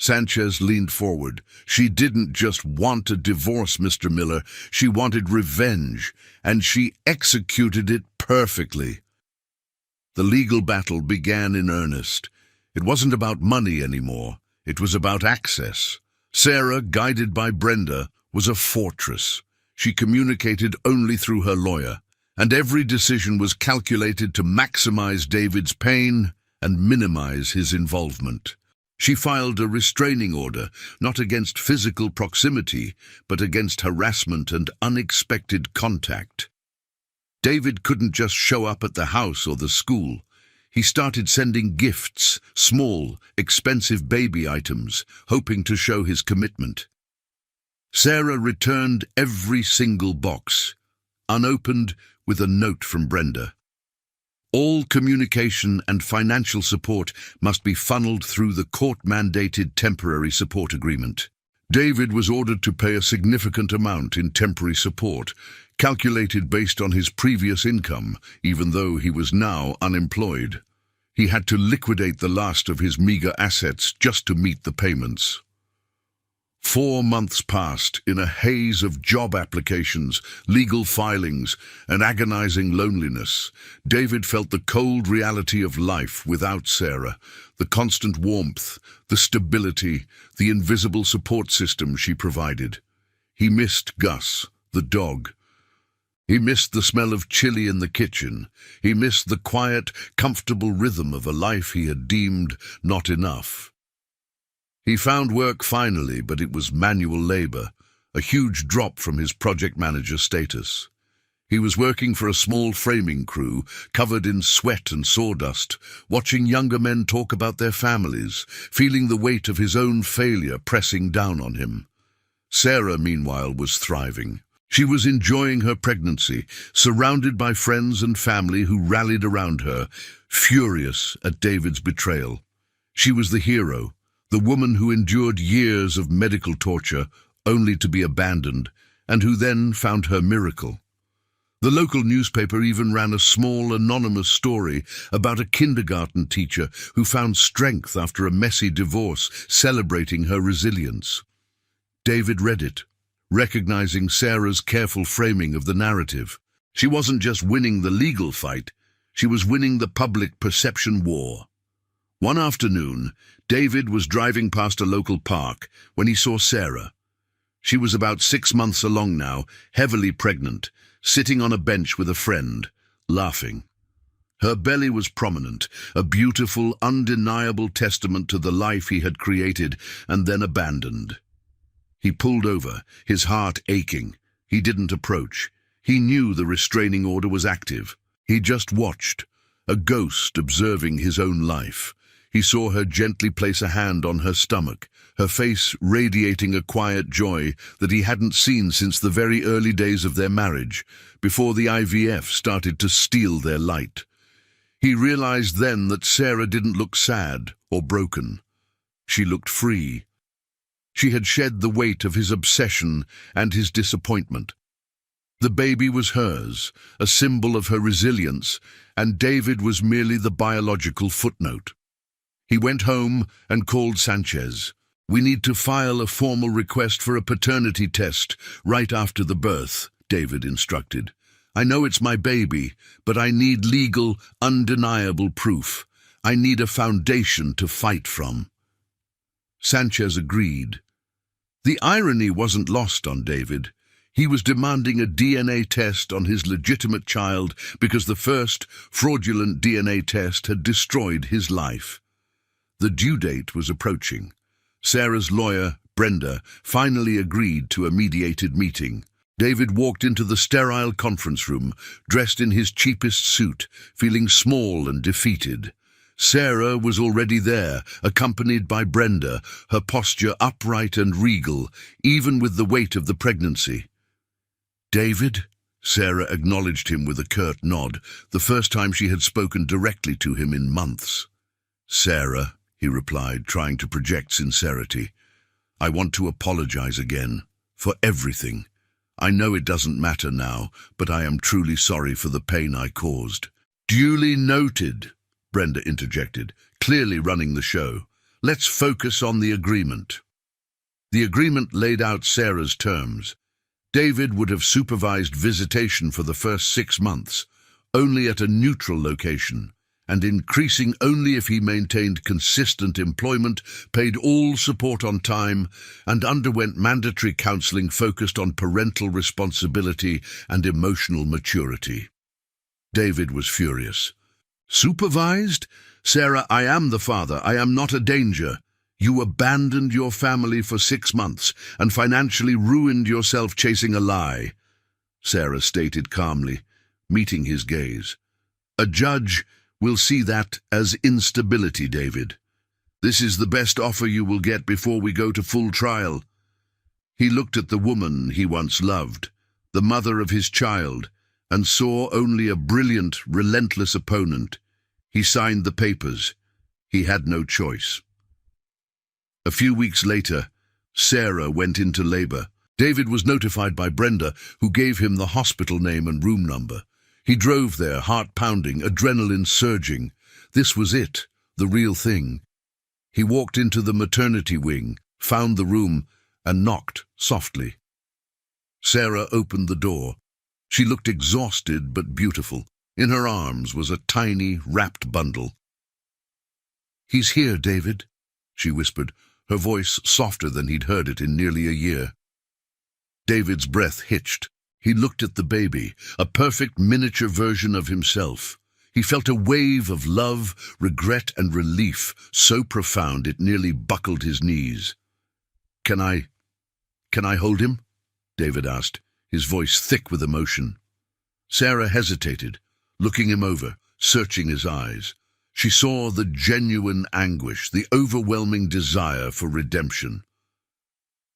Sanchez leaned forward. "She didn't just want a divorce, Mr. Miller. She wanted revenge, and she executed it perfectly." The legal battle began in earnest. It wasn't about money anymore. It was about access. Sarah, guided by Brenda, was a fortress. She communicated only through her lawyer, and every decision was calculated to maximize David's pain and minimize his involvement. She filed a restraining order, not against physical proximity, but against harassment and unexpected contact. David couldn't just show up at the house or the school. He started sending gifts, small, expensive baby items, hoping to show his commitment. Sarah returned every single box, unopened, with a note from Brenda. All communication and financial support must be funneled through the court-mandated temporary support agreement. David was ordered to pay a significant amount in temporary support, calculated based on his previous income, even though he was now unemployed. He had to liquidate the last of his meager assets just to meet the payments. 4 months passed in a haze of job applications, legal filings, and agonizing loneliness. David felt the cold reality of life without Sarah, the constant warmth, the stability, the invisible support system she provided. He missed Gus, the dog. He missed the smell of chili in the kitchen. He missed the quiet, comfortable rhythm of a life he had deemed not enough. He found work finally, but it was manual labor, a huge drop from his project manager status. He was working for a small framing crew, covered in sweat and sawdust, watching younger men talk about their families, feeling the weight of his own failure pressing down on him. Sarah, meanwhile, was thriving. She was enjoying her pregnancy, surrounded by friends and family who rallied around her, furious at David's betrayal. She was the hero, the woman who endured years of medical torture only to be abandoned, and who then found her miracle. The local newspaper even ran a small, anonymous story about a kindergarten teacher who found strength after a messy divorce, celebrating her resilience. David read it, recognizing Sarah's careful framing of the narrative. She wasn't just winning the legal fight, she was winning the public perception war. One afternoon, David was driving past a local park when he saw Sarah. She was about 6 months along now, heavily pregnant, sitting on a bench with a friend, laughing. Her belly was prominent, a beautiful, undeniable testament to the life he had created and then abandoned. He pulled over, his heart aching. He didn't approach. He knew the restraining order was active. He just watched, a ghost observing his own life. He saw her gently place a hand on her stomach, her face radiating a quiet joy that he hadn't seen since the very early days of their marriage, before the IVF started to steal their light. He realized then that Sarah didn't look sad or broken. She looked free. She had shed the weight of his obsession and his disappointment. The baby was hers, a symbol of her resilience, and David was merely the biological footnote. He went home and called Sanchez. "We need to file a formal request for a paternity test right after the birth," David instructed. "I know it's my baby, but I need legal, undeniable proof. I need a foundation to fight from." Sanchez agreed. The irony wasn't lost on David. He was demanding a DNA test on his legitimate child because the first fraudulent DNA test had destroyed his life. The due date was approaching. Sarah's lawyer, Brenda, finally agreed to a mediated meeting. David walked into the sterile conference room, dressed in his cheapest suit, feeling small and defeated. Sarah was already there, accompanied by Brenda, her posture upright and regal, even with the weight of the pregnancy. "David?" Sarah acknowledged him with a curt nod, the first time she had spoken directly to him in months. "Sarah," he replied, trying to project sincerity, "I want to apologize again, for everything. I know it doesn't matter now, but I am truly sorry for the pain I caused." "Duly noted," Brenda interjected, clearly running the show. "Let's focus on the agreement." The agreement laid out Sarah's terms. David would have supervised visitation for the first 6 months, only at a neutral location, and increasing only if he maintained consistent employment, paid all support on time, and underwent mandatory counseling focused on parental responsibility and emotional maturity. David was furious. "Supervised? Sarah, I am the father. I am not a danger. You abandoned your family for 6 months and financially ruined yourself chasing a lie," Sarah stated calmly, meeting his gaze. "A judge will see that as instability, David. This is the best offer you will get before we go to full trial." He looked at the woman he once loved, the mother of his child, and saw only a brilliant, relentless opponent. He signed the papers. He had no choice. A few weeks later, Sarah went into labor. David was notified by Brenda, who gave him the hospital name and room number. He drove there, heart pounding, adrenaline surging. This was it, the real thing. He walked into the maternity wing, found the room, and knocked softly. Sarah opened the door. She looked exhausted but beautiful. In her arms was a tiny, wrapped bundle. "He's here, David," she whispered, her voice softer than he'd heard it in nearly a year. David's breath hitched. He looked at the baby, a perfect miniature version of himself. He felt a wave of love, regret, and relief, so profound it nearly buckled his knees. Can I hold him?" David asked, his voice thick with emotion. Sarah hesitated, looking him over, searching his eyes. She saw the genuine anguish, the overwhelming desire for redemption.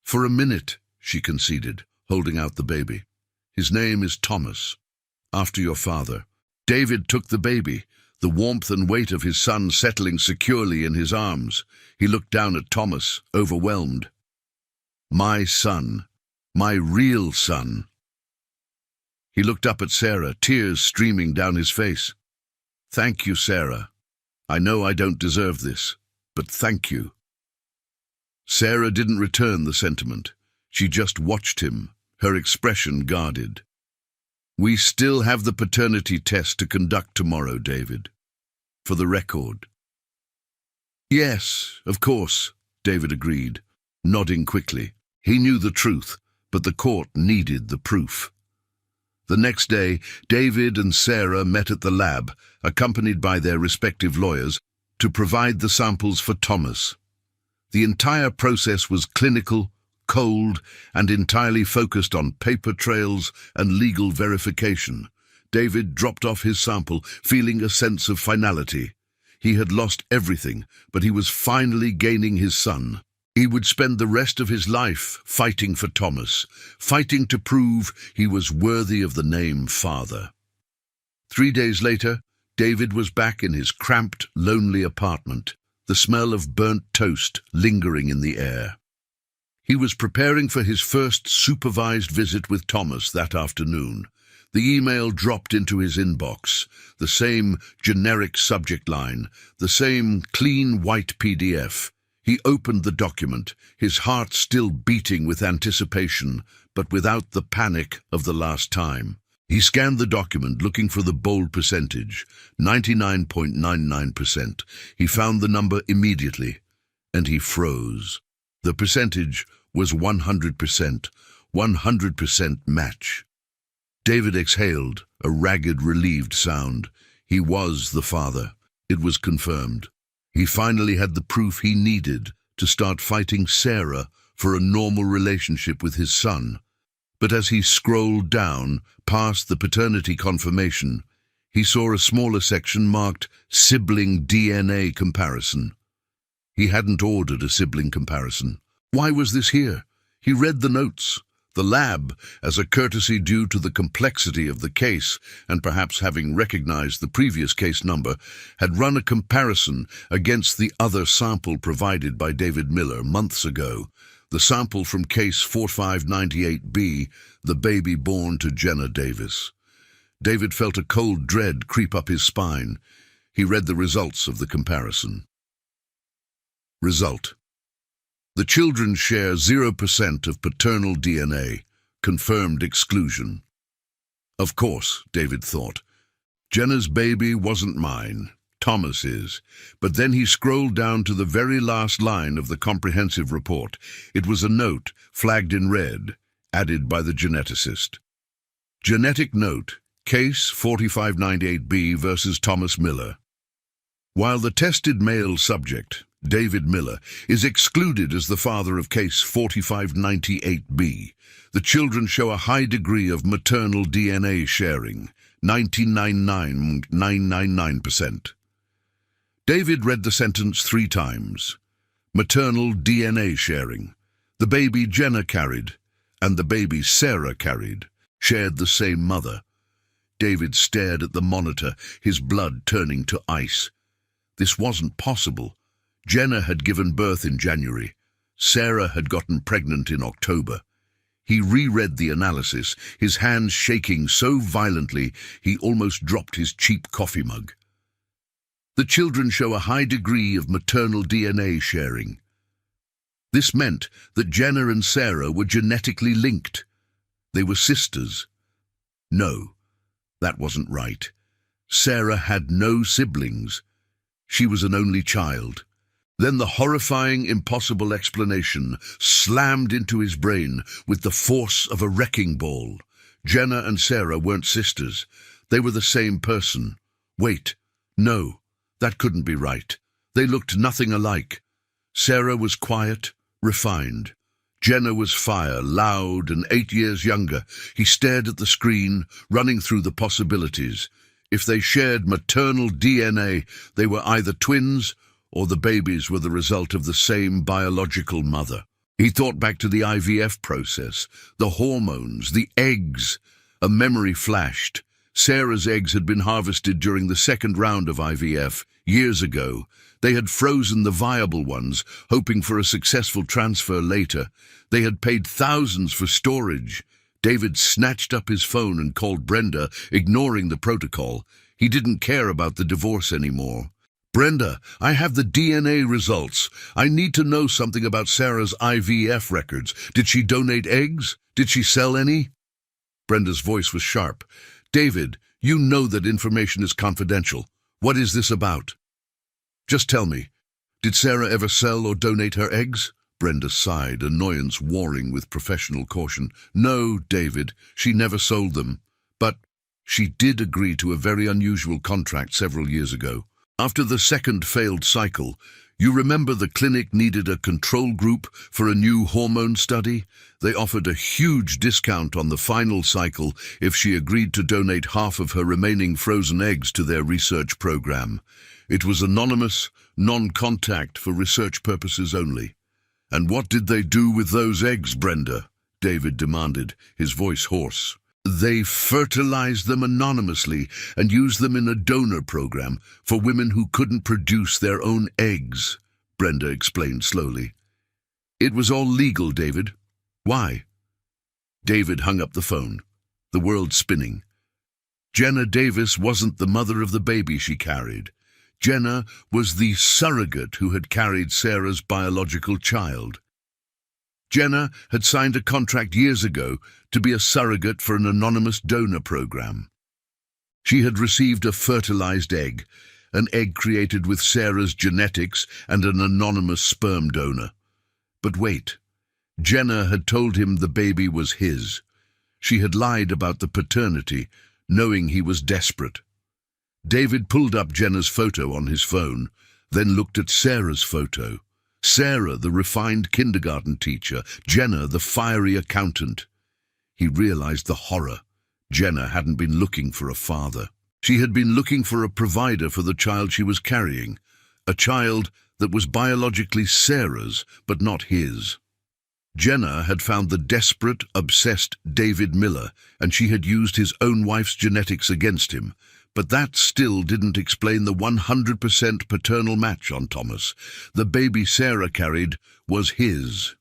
"For a minute," she conceded, holding out the baby. "His name is Thomas, after your father." David took the baby, the warmth and weight of his son settling securely in his arms. He looked down at Thomas, overwhelmed. "My son, my real son." He looked up at Sarah, tears streaming down his face. "Thank you, Sarah. I know I don't deserve this, but thank you." Sarah didn't return the sentiment. She just watched him, her expression guarded. "We still have the paternity test to conduct tomorrow, David. For the record." Yes, of course, David agreed, nodding quickly. He knew the truth, but the court needed the proof. The next day, David and Sarah met at the lab, accompanied by their respective lawyers, to provide the samples for Thomas. The entire process was clinical, cold, and entirely focused on paper trails and legal verification. David dropped off his sample, feeling a sense of finality. He had lost everything, but he was finally gaining his son. He would spend the rest of his life fighting for Thomas, fighting to prove he was worthy of the name father. 3 days later, David was back in his cramped, lonely apartment, the smell of burnt toast lingering in the air. He was preparing for his first supervised visit with Thomas that afternoon. The email dropped into his inbox, the same generic subject line, the same clean white PDF. He opened the document, his heart still beating with anticipation, but without the panic of the last time. He scanned the document, looking for the bold percentage, 99.99%. He found the number immediately, and he froze. The percentage was 100%, 100% match. David exhaled, a ragged, relieved sound. He was the father. It was confirmed. He finally had the proof he needed to start fighting Sarah for a normal relationship with his son. But as he scrolled down, past the paternity confirmation, he saw a smaller section marked Sibling DNA Comparison. He hadn't ordered a sibling comparison. Why was this here? He read the notes. The lab, as a courtesy due to the complexity of the case, and perhaps having recognized the previous case number, had run a comparison against the other sample provided by David Miller months ago, the sample from case 4598B, the baby born to Jenna Davis. David felt a cold dread creep up his spine. He read the results of the comparison. Result: the children share 0% of paternal DNA, confirmed exclusion. Of course, David thought. Jenna's baby wasn't mine, Thomas is. But then he scrolled down to the very last line of the comprehensive report. It was a note, flagged in red, added by the geneticist. Genetic note, case 4598B versus Thomas Miller. While the tested male subject, David Miller, is excluded as the father of case 4598B, the children show a high degree of maternal DNA sharing, 99.999%. David read the sentence 3 times. Maternal DNA sharing. The baby Jenna carried, and the baby Sarah carried, shared the same mother. David stared at the monitor, his blood turning to ice. This wasn't possible. Jenna had given birth in January. Sarah had gotten pregnant in October. He reread the analysis, his hands shaking so violently he almost dropped his cheap coffee mug. The children show a high degree of maternal DNA sharing. This meant that Jenna and Sarah were genetically linked. They were sisters. No, that wasn't right. Sarah had no siblings. She was an only child. Then the horrifying, impossible explanation slammed into his brain with the force of a wrecking ball. Jenna and Sarah weren't sisters. They were the same person. Wait, no, that couldn't be right. They looked nothing alike. Sarah was quiet, refined. Jenna was fire, loud, and 8 years younger. He stared at the screen, running through the possibilities. If they shared maternal DNA, they were either twins or the babies were the result of the same biological mother. He thought back to the IVF process, the hormones, the eggs. A memory flashed. Sarah's eggs had been harvested during the second round of IVF, years ago. They had frozen the viable ones, hoping for a successful transfer later. They had paid thousands for storage. David snatched up his phone and called Brenda, ignoring the protocol. He didn't care about the divorce anymore. Brenda, I have the DNA results. I need to know something about Sarah's IVF records. Did she donate eggs? Did she sell any? Brenda's voice was sharp. David, you know that information is confidential. What is this about? Just tell me. Did Sarah ever sell or donate her eggs? Brenda sighed, annoyance warring with professional caution. No, David, she never sold them. But she did agree to a very unusual contract several years ago. After the second failed cycle, you remember the clinic needed a control group for a new hormone study? They offered a huge discount on the final cycle if she agreed to donate half of her remaining frozen eggs to their research program. It was anonymous, non-contact for research purposes only. And what did they do with those eggs, Brenda? David demanded, his voice hoarse. They fertilized them anonymously and used them in a donor program for women who couldn't produce their own eggs, Brenda explained slowly. It was all legal, David. Why? David hung up the phone, the world spinning. Jenna Davis wasn't the mother of the baby she carried. Jenna was the surrogate who had carried Sarah's biological child. Jenna had signed a contract years ago to be a surrogate for an anonymous donor program. She had received a fertilized egg, an egg created with Sarah's genetics and an anonymous sperm donor. But wait, Jenna had told him the baby was his. She had lied about the paternity, knowing he was desperate. David pulled up Jenna's photo on his phone, then looked at Sarah's photo. Sarah, the refined kindergarten teacher, Jenna, the fiery accountant. He realized the horror. Jenna hadn't been looking for a father. She had been looking for a provider for the child she was carrying, a child that was biologically Sarah's, but not his. Jenna had found the desperate, obsessed David Miller, and she had used his own wife's genetics against him. But that still didn't explain the 100% paternal match on Thomas. The baby Sarah carried was his.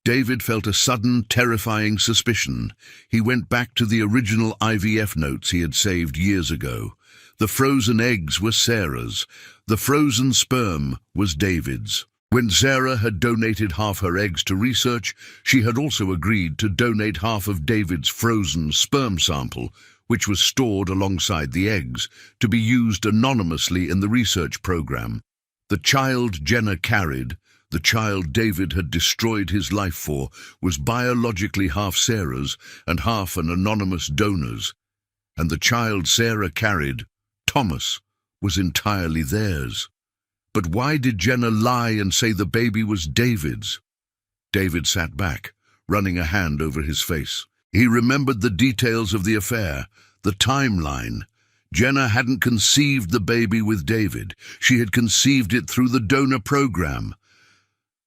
David felt a sudden, terrifying suspicion. He went back to the original IVF notes he had saved years ago. The frozen eggs were Sarah's. The frozen sperm was David's. When Sarah had donated half her eggs to research, she had also agreed to donate half of David's frozen sperm sample, which was stored alongside the eggs, to be used anonymously in the research program. The child Jenna carried, the child David had destroyed his life for, was biologically half Sarah's and half an anonymous donor's. And the child Sarah carried, Thomas, was entirely theirs. But why did Jenna lie and say the baby was David's? David sat back, running a hand over his face. He remembered the details of the affair, the timeline. Jenna hadn't conceived the baby with David. She had conceived it through the donor program.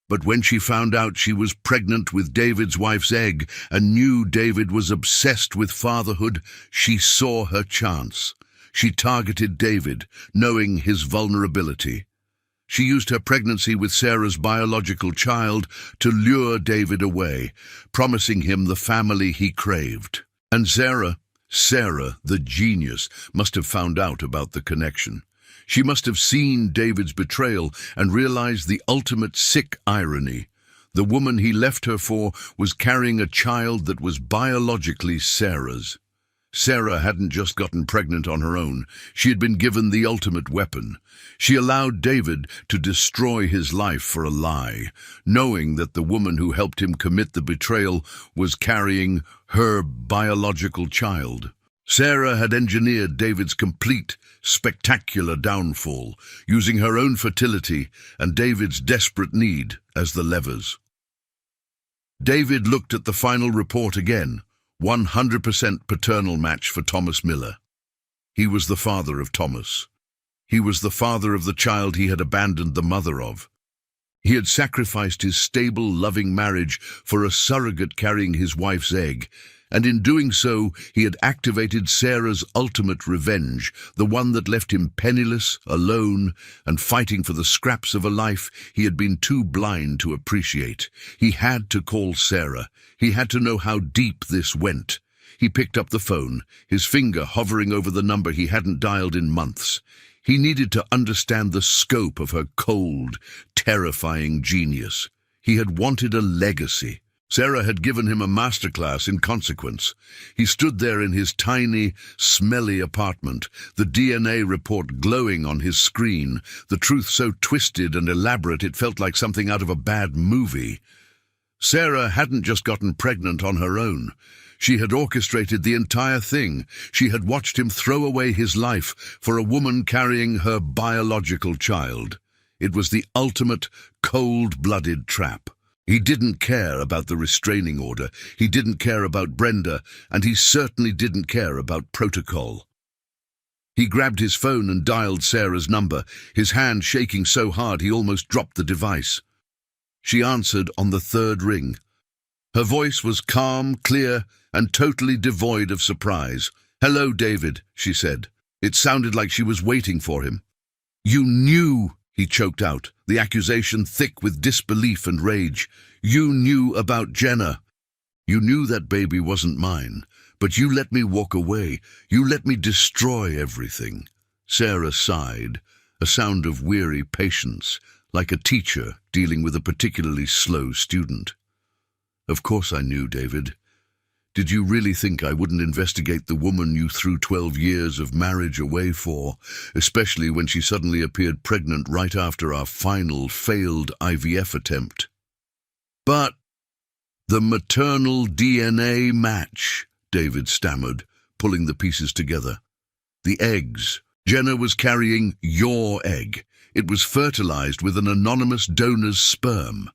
But when she found out she was pregnant with David's wife's egg and knew David was obsessed with fatherhood, she saw her chance. She targeted David, knowing his vulnerability. She used her pregnancy with Sarah's biological child to lure David away, promising him the family he craved. And Sarah, the genius, must have found out about the connection. She must have seen David's betrayal and realized the ultimate sick irony. The woman he left her for was carrying a child that was biologically Sarah's. Sarah hadn't just gotten pregnant on her own. She had been given the ultimate weapon. She allowed David to destroy his life for a lie, knowing that the woman who helped him commit the betrayal was carrying her biological child. Sarah had engineered David's complete, spectacular downfall, using her own fertility and David's desperate need as the levers. David looked at the final report again. 100% paternal match for Thomas Miller. He was the father of Thomas. He was the father of the child he had abandoned the mother of. He had sacrificed his stable, loving marriage for a surrogate carrying his wife's egg, and in doing so, he had activated Sarah's ultimate revenge, the one that left him penniless, alone, and fighting for the scraps of a life he had been too blind to appreciate. He had to call Sarah. He had to know how deep this went. He picked up the phone, his finger hovering over the number he hadn't dialed in months. He needed to understand the scope of her cold, terrifying genius. He had wanted a legacy, Sarah had given him a masterclass in consequence. He stood there in his tiny, smelly apartment, the DNA report glowing on his screen, the truth so twisted and elaborate it felt like something out of a bad movie. Sarah hadn't just gotten pregnant on her own. She had orchestrated the entire thing. She had watched him throw away his life for a woman carrying her biological child. It was the ultimate cold-blooded trap. He didn't care about the restraining order, he didn't care about Brenda, and he certainly didn't care about protocol. He grabbed his phone and dialed Sarah's number, his hand shaking so hard he almost dropped the device. She answered on the third ring. Her voice was calm, clear, and totally devoid of surprise. "Hello, David," she said. It sounded like she was waiting for him. "You knew," he choked out, the accusation thick with disbelief and rage. "You knew about Jenna. You knew that baby wasn't mine, but you let me walk away. You let me destroy everything." Sarah sighed, a sound of weary patience, like a teacher dealing with a particularly slow student. "Of course I knew, David. Did you really think I wouldn't investigate the woman you threw 12 years of marriage away for, especially when she suddenly appeared pregnant right after our final failed IVF attempt?" "But the maternal DNA match," David stammered, pulling the pieces together. "The eggs. Jenna was carrying your egg. It was fertilized with an anonymous donor's sperm."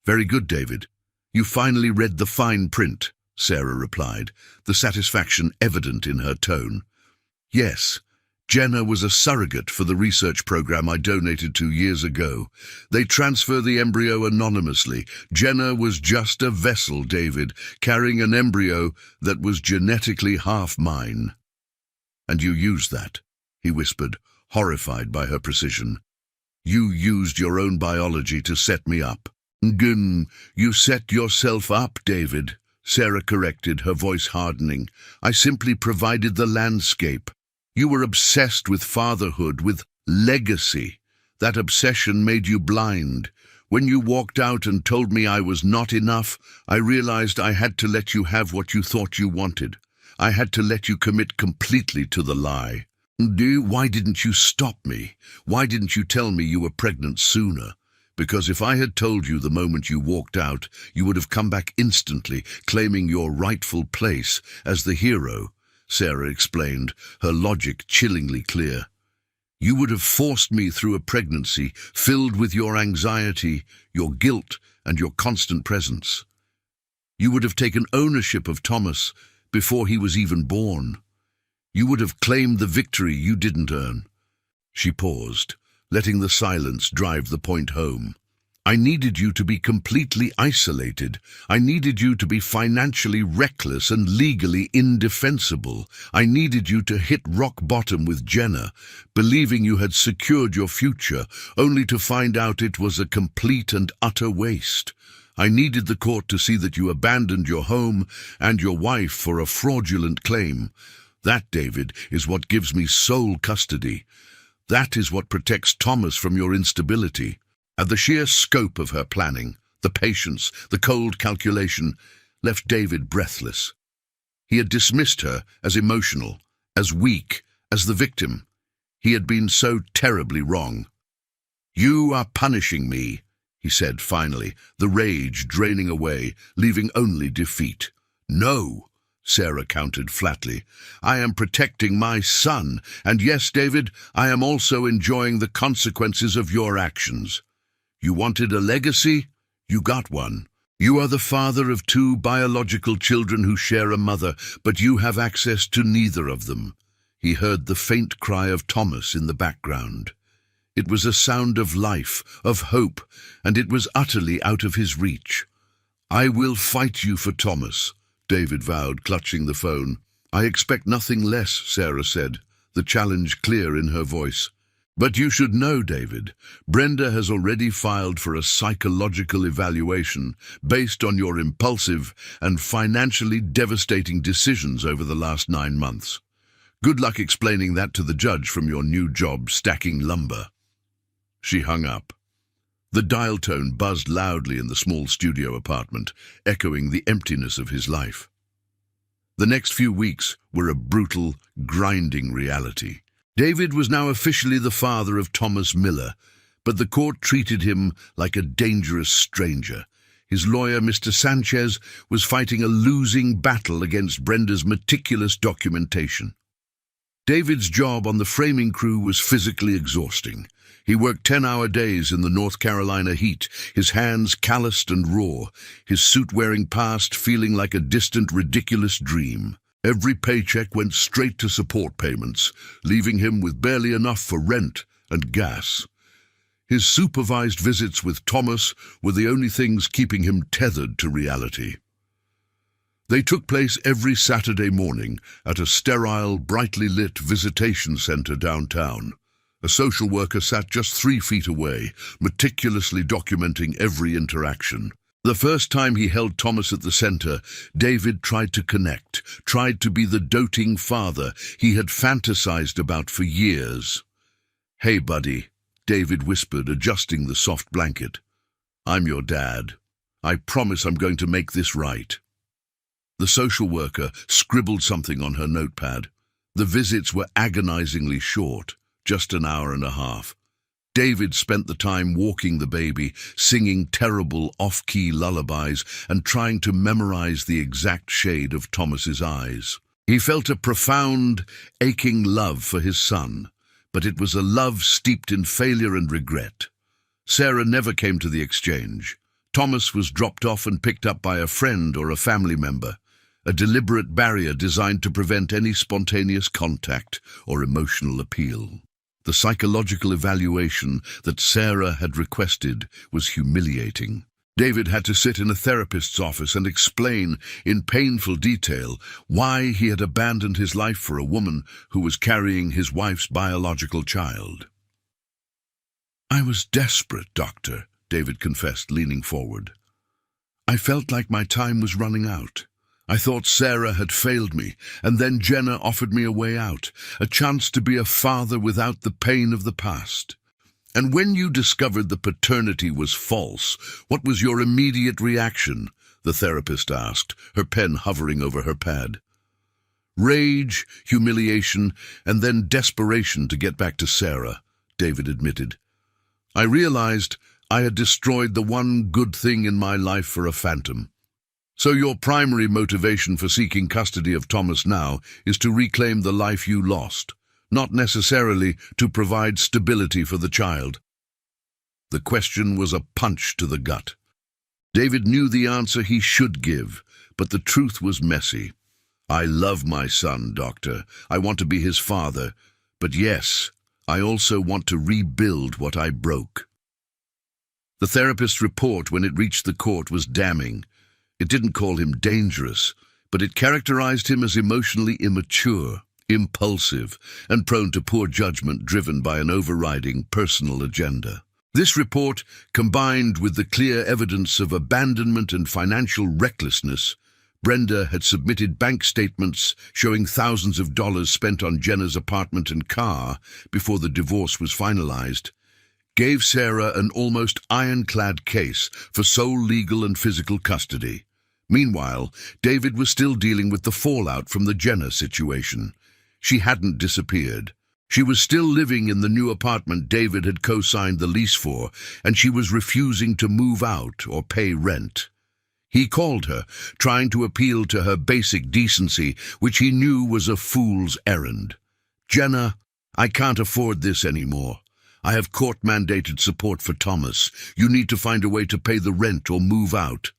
"Very good, David. You finally read the fine print," Sarah replied, the satisfaction evident in her tone. "Yes, Jenna was a surrogate for the research program I donated 2 years ago. They transfer the embryo anonymously. Jenna was just a vessel, David, carrying an embryo that was genetically half mine." "And you used that," he whispered, horrified by her precision. "You used your own biology to set me up." You set yourself up, David," Sarah corrected, her voice hardening. "I simply provided the landscape. You were obsessed with fatherhood, with legacy. That obsession made you blind. When you walked out and told me I was not enough, I realized I had to let you have what you thought you wanted. I had to let you commit completely to the lie. Why didn't you stop me? Why didn't you tell me you were pregnant sooner? Because if I had told you the moment you walked out, you would have come back instantly, claiming your rightful place as the hero," Sarah explained, her logic chillingly clear. "You would have forced me through a pregnancy filled with your anxiety, your guilt, and your constant presence. You would have taken ownership of Thomas before he was even born. You would have claimed the victory you didn't earn." She paused, letting the silence drive the point home. "I needed you to be completely isolated. I needed you to be financially reckless and legally indefensible. I needed you to hit rock bottom with Jenna, believing you had secured your future, only to find out it was a complete and utter waste. I needed the court to see that you abandoned your home and your wife for a fraudulent claim. That, David, is what gives me sole custody. That is what protects Thomas from your instability." And the sheer scope of her planning, the patience, the cold calculation, left David breathless. He had dismissed her as emotional, as weak, as the victim. He had been so terribly wrong. "You are punishing me," he said finally, the rage draining away, leaving only defeat. "No," Sarah countered flatly. "I am protecting my son, and yes, David, I am also enjoying the consequences of your actions. You wanted a legacy? You got one. You are the father of 2 biological children who share a mother, but you have access to neither of them." He heard the faint cry of Thomas in the background. It was a sound of life, of hope, and it was utterly out of his reach. "I will fight you for Thomas," David vowed, clutching the phone. "I expect nothing less," Sarah said, the challenge clear in her voice. "But you should know, David, Brenda has already filed for a psychological evaluation based on your impulsive and financially devastating decisions over the last 9 months. Good luck explaining that to the judge from your new job stacking lumber." She hung up. The dial tone buzzed loudly in the small studio apartment, echoing the emptiness of his life. The next few weeks were a brutal, grinding reality. David was now officially the father of Thomas Miller, but the court treated him like a dangerous stranger. His lawyer, Mr. Sanchez, was fighting a losing battle against Brenda's meticulous documentation. David's job on the framing crew was physically exhausting. He worked 10-hour days in the North Carolina heat, his hands calloused and raw, his suit-wearing past feeling like a distant, ridiculous dream. Every paycheck went straight to support payments, leaving him with barely enough for rent and gas. His supervised visits with Thomas were the only things keeping him tethered to reality. They took place every Saturday morning at a sterile, brightly lit visitation center downtown. A social worker sat just 3 feet away, meticulously documenting every interaction. The first time he held Thomas at the center, David tried to connect, tried to be the doting father he had fantasized about for years. "Hey, buddy," David whispered, adjusting the soft blanket. "I'm your dad. I promise I'm going to make this right." The social worker scribbled something on her notepad. The visits were agonizingly short, just an hour and a half. David spent the time walking the baby, singing terrible off-key lullabies and trying to memorize the exact shade of Thomas's eyes. He felt a profound, aching love for his son, but it was a love steeped in failure and regret. Sarah never came to the exchange. Thomas was dropped off and picked up by a friend or a family member, a deliberate barrier designed to prevent any spontaneous contact or emotional appeal. The psychological evaluation that Sarah had requested was humiliating. David had to sit in a therapist's office and explain in painful detail why he had abandoned his life for a woman who was carrying his wife's biological child. "I was desperate, Doctor," David confessed, leaning forward. "I felt like my time was running out. I thought Sarah had failed me, and then Jenna offered me a way out, a chance to be a father without the pain of the past. And when you discovered the paternity was false, what was your immediate reaction?" the therapist asked, her pen hovering over her pad. "Rage, humiliation, and then desperation to get back to Sarah," David admitted. "I realized I had destroyed the one good thing in my life for a phantom." "So your primary motivation for seeking custody of Thomas now is to reclaim the life you lost, not necessarily to provide stability for the child?" The question was a punch to the gut. David knew the answer he should give, but the truth was messy. "I love my son, Doctor. I want to be his father. But yes, I also want to rebuild what I broke." The therapist's report, when it reached the court, was damning. It didn't call him dangerous, but it characterized him as emotionally immature, impulsive, and prone to poor judgment driven by an overriding personal agenda. This report, combined with the clear evidence of abandonment and financial recklessness, Brenda had submitted bank statements showing thousands of dollars spent on Jenna's apartment and car before the divorce was finalized, gave Sarah an almost ironclad case for sole legal and physical custody. Meanwhile, David was still dealing with the fallout from the Jenna situation. She hadn't disappeared. She was still living in the new apartment David had co-signed the lease for, and she was refusing to move out or pay rent. He called her, trying to appeal to her basic decency, which he knew was a fool's errand. "Jenna, I can't afford this anymore. I have court-mandated support for Thomas. You need to find a way to pay the rent or move out."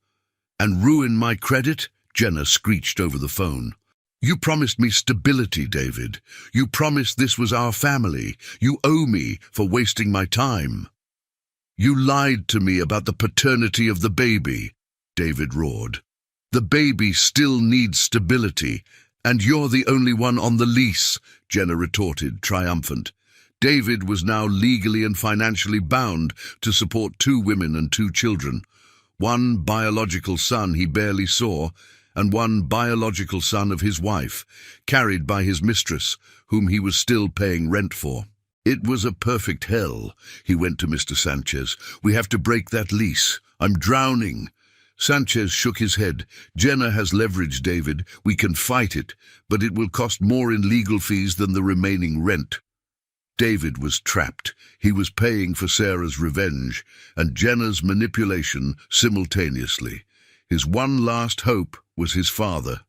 "And ruin my credit?" Jenna screeched over the phone. "You promised me stability, David. You promised this was our family. You owe me for wasting my time." "You lied to me about the paternity of the baby," David roared. "The baby still needs stability, and you're the only one on the lease," Jenna retorted, triumphant. David was now legally and financially bound to support 2 women and 2 children, one biological son he barely saw, and one biological son of his wife, carried by his mistress, whom he was still paying rent for. It was a perfect hell. He went to Mr. Sanchez. We have to break that lease. I'm drowning. Sanchez shook his head. Jenna has leverage, David. We can fight it, but it will cost more in legal fees than the remaining rent. David was trapped. He was paying for Sarah's revenge and Jenna's manipulation simultaneously. His one last hope was his father,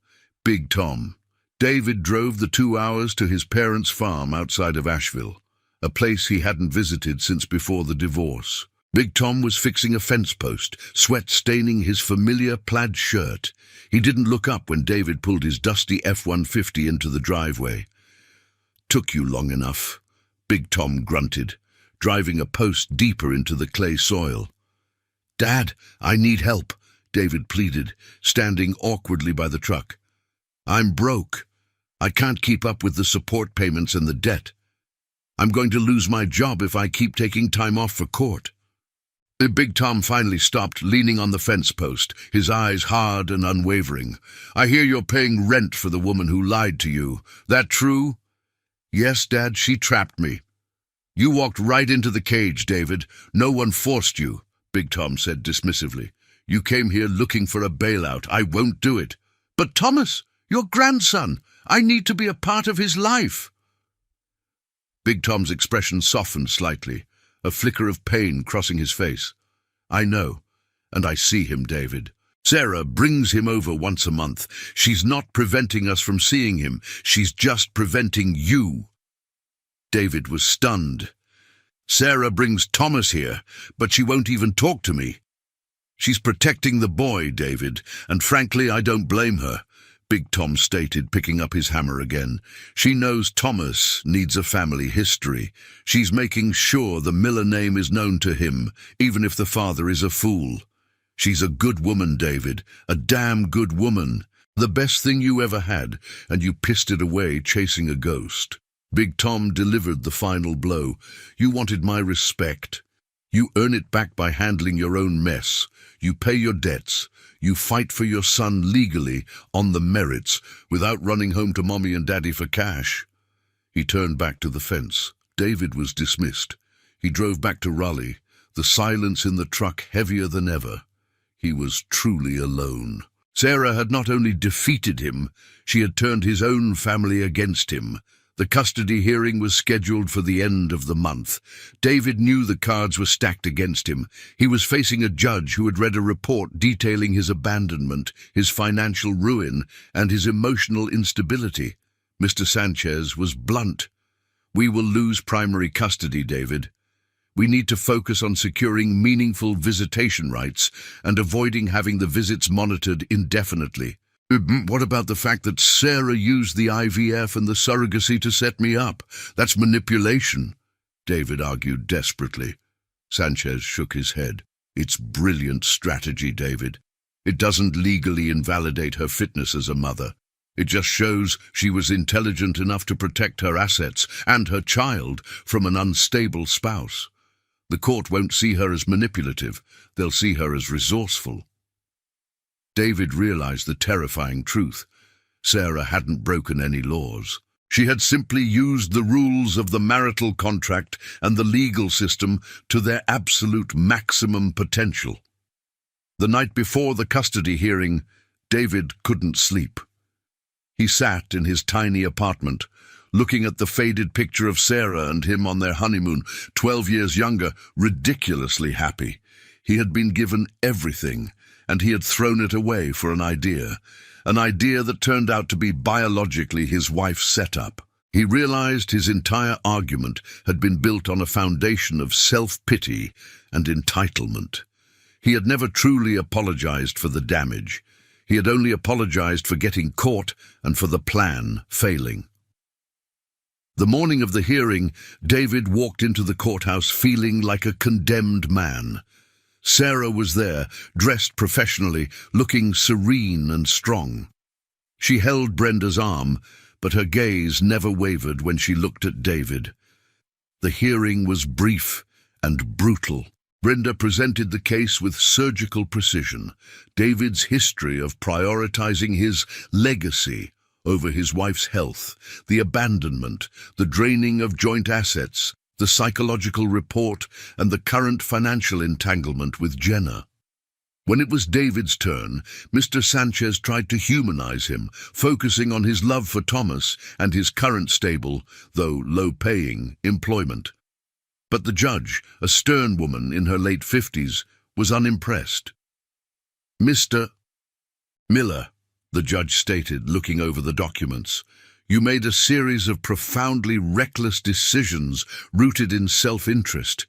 Big Tom. David drove the 2 hours to his parents' farm outside of Asheville, a place he hadn't visited since before the divorce. Big Tom was fixing a fence post, sweat staining his familiar plaid shirt. He didn't look up when David pulled his dusty F-150 into the driveway. "Took you long enough," Big Tom grunted, driving a post deeper into the clay soil. "Dad, I need help," David pleaded, standing awkwardly by the truck. "I'm broke. I can't keep up with the support payments and the debt. I'm going to lose my job if I keep taking time off for court." Big Tom finally stopped, leaning on the fence post, his eyes hard and unwavering. "I hear you're paying rent for the woman who lied to you. That true?" "Yes, Dad, she trapped me." "You walked right into the cage, David. No one forced you," Big Tom said dismissively. "You came here looking for a bailout. I won't do it." "But Thomas, your grandson, I need to be a part of his life." Big Tom's expression softened slightly, a flicker of pain crossing his face. "I know, and I see him, David. Sarah brings him over once a month. She's not preventing us from seeing him. She's just preventing you." David was stunned. "Sarah brings Thomas here, but she won't even talk to me." "She's protecting the boy, David, and frankly, I don't blame her," Big Tom stated, picking up his hammer again. "She knows Thomas needs a family history. She's making sure the Miller name is known to him, even if the father is a fool. She's a good woman, David, a damn good woman. The best thing you ever had, and you pissed it away chasing a ghost." Big Tom delivered the final blow. "You wanted my respect. You earn it back by handling your own mess. You pay your debts. You fight for your son legally, on the merits, without running home to Mommy and Daddy for cash." He turned back to the fence. David was dismissed. He drove back to Raleigh, the silence in the truck heavier than ever. He was truly alone. Sarah had not only defeated him, she had turned his own family against him. The custody hearing was scheduled for the end of the month. David knew the cards were stacked against him. He was facing a judge who had read a report detailing his abandonment, his financial ruin, and his emotional instability. Mr. Sanchez was blunt. "We will lose primary custody, David. We need to focus on securing meaningful visitation rights and avoiding having the visits monitored indefinitely." "What about the fact that Sarah used the IVF and the surrogacy to set me up? That's manipulation," David argued desperately. Sanchez shook his head. "It's brilliant strategy, David. It doesn't legally invalidate her fitness as a mother. It just shows she was intelligent enough to protect her assets and her child from an unstable spouse. The court won't see her as manipulative. They'll see her as resourceful." David realized the terrifying truth. Sarah hadn't broken any laws. She had simply used the rules of the marital contract and the legal system to their absolute maximum potential. The night before the custody hearing, David couldn't sleep. He sat in his tiny apartment, looking at the faded picture of Sarah and him on their honeymoon, 12 years younger, ridiculously happy. He had been given everything, and he had thrown it away for an idea that turned out to be biologically his wife's setup. He realized his entire argument had been built on a foundation of self-pity and entitlement. He had never truly apologized for the damage. He had only apologized for getting caught and for the plan failing. The morning of the hearing, David walked into the courthouse feeling like a condemned man. Sarah was there, dressed professionally, looking serene and strong. She held Brenda's arm, but her gaze never wavered when she looked at David. The hearing was brief and brutal. Brenda presented the case with surgical precision. David's history of prioritizing his legacy over his wife's health, the abandonment, the draining of joint assets, the psychological report, and the current financial entanglement with Jenna. When it was David's turn, Mr. Sanchez tried to humanize him, focusing on his love for Thomas and his current stable, though low-paying, employment. But the judge, a stern woman in her late 50s, was unimpressed. "Mr. Miller," the judge stated, looking over the documents, "you made a series of profoundly reckless decisions rooted in self-interest.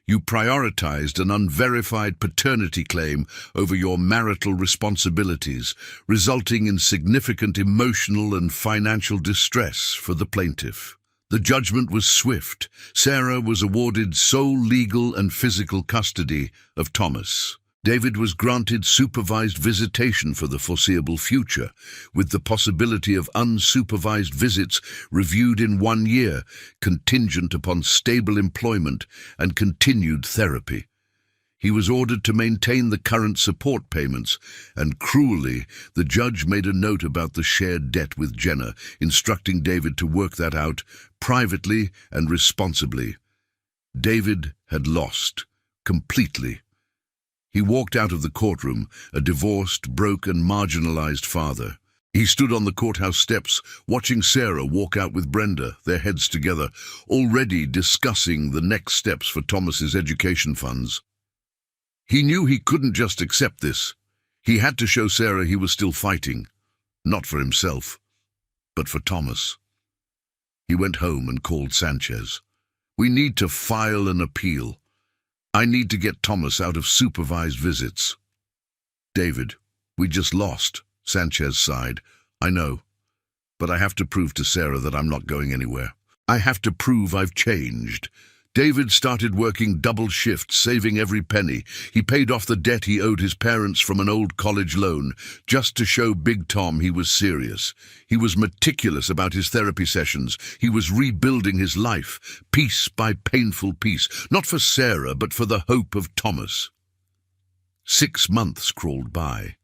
You prioritized an unverified paternity claim over your marital responsibilities, resulting in significant emotional and financial distress for the plaintiff." The judgment was swift. Sarah was awarded sole legal and physical custody of Thomas. David was granted supervised visitation for the foreseeable future, with the possibility of unsupervised visits reviewed in 1 year, contingent upon stable employment and continued therapy. He was ordered to maintain the current support payments, and cruelly, the judge made a note about the shared debt with Jenna, instructing David to work that out privately and responsibly. David had lost, completely. He walked out of the courtroom, a divorced, broke and marginalized father. He stood on the courthouse steps, watching Sarah walk out with Brenda, their heads together, already discussing the next steps for Thomas's education funds. He knew he couldn't just accept this. He had to show Sarah he was still fighting, not for himself, but for Thomas. He went home and called Sanchez. "We need to file an appeal. I need to get Thomas out of supervised visits." "David, we just lost," Sanchez sighed. "I know, but I have to prove to Sarah that I'm not going anywhere. I have to prove I've changed." David started working double shifts, saving every penny. He paid off the debt he owed his parents from an old college loan, just to show Big Tom he was serious. He was meticulous about his therapy sessions. He was rebuilding his life, piece by painful piece, not for Sarah, but for the hope of Thomas. 6 months crawled by.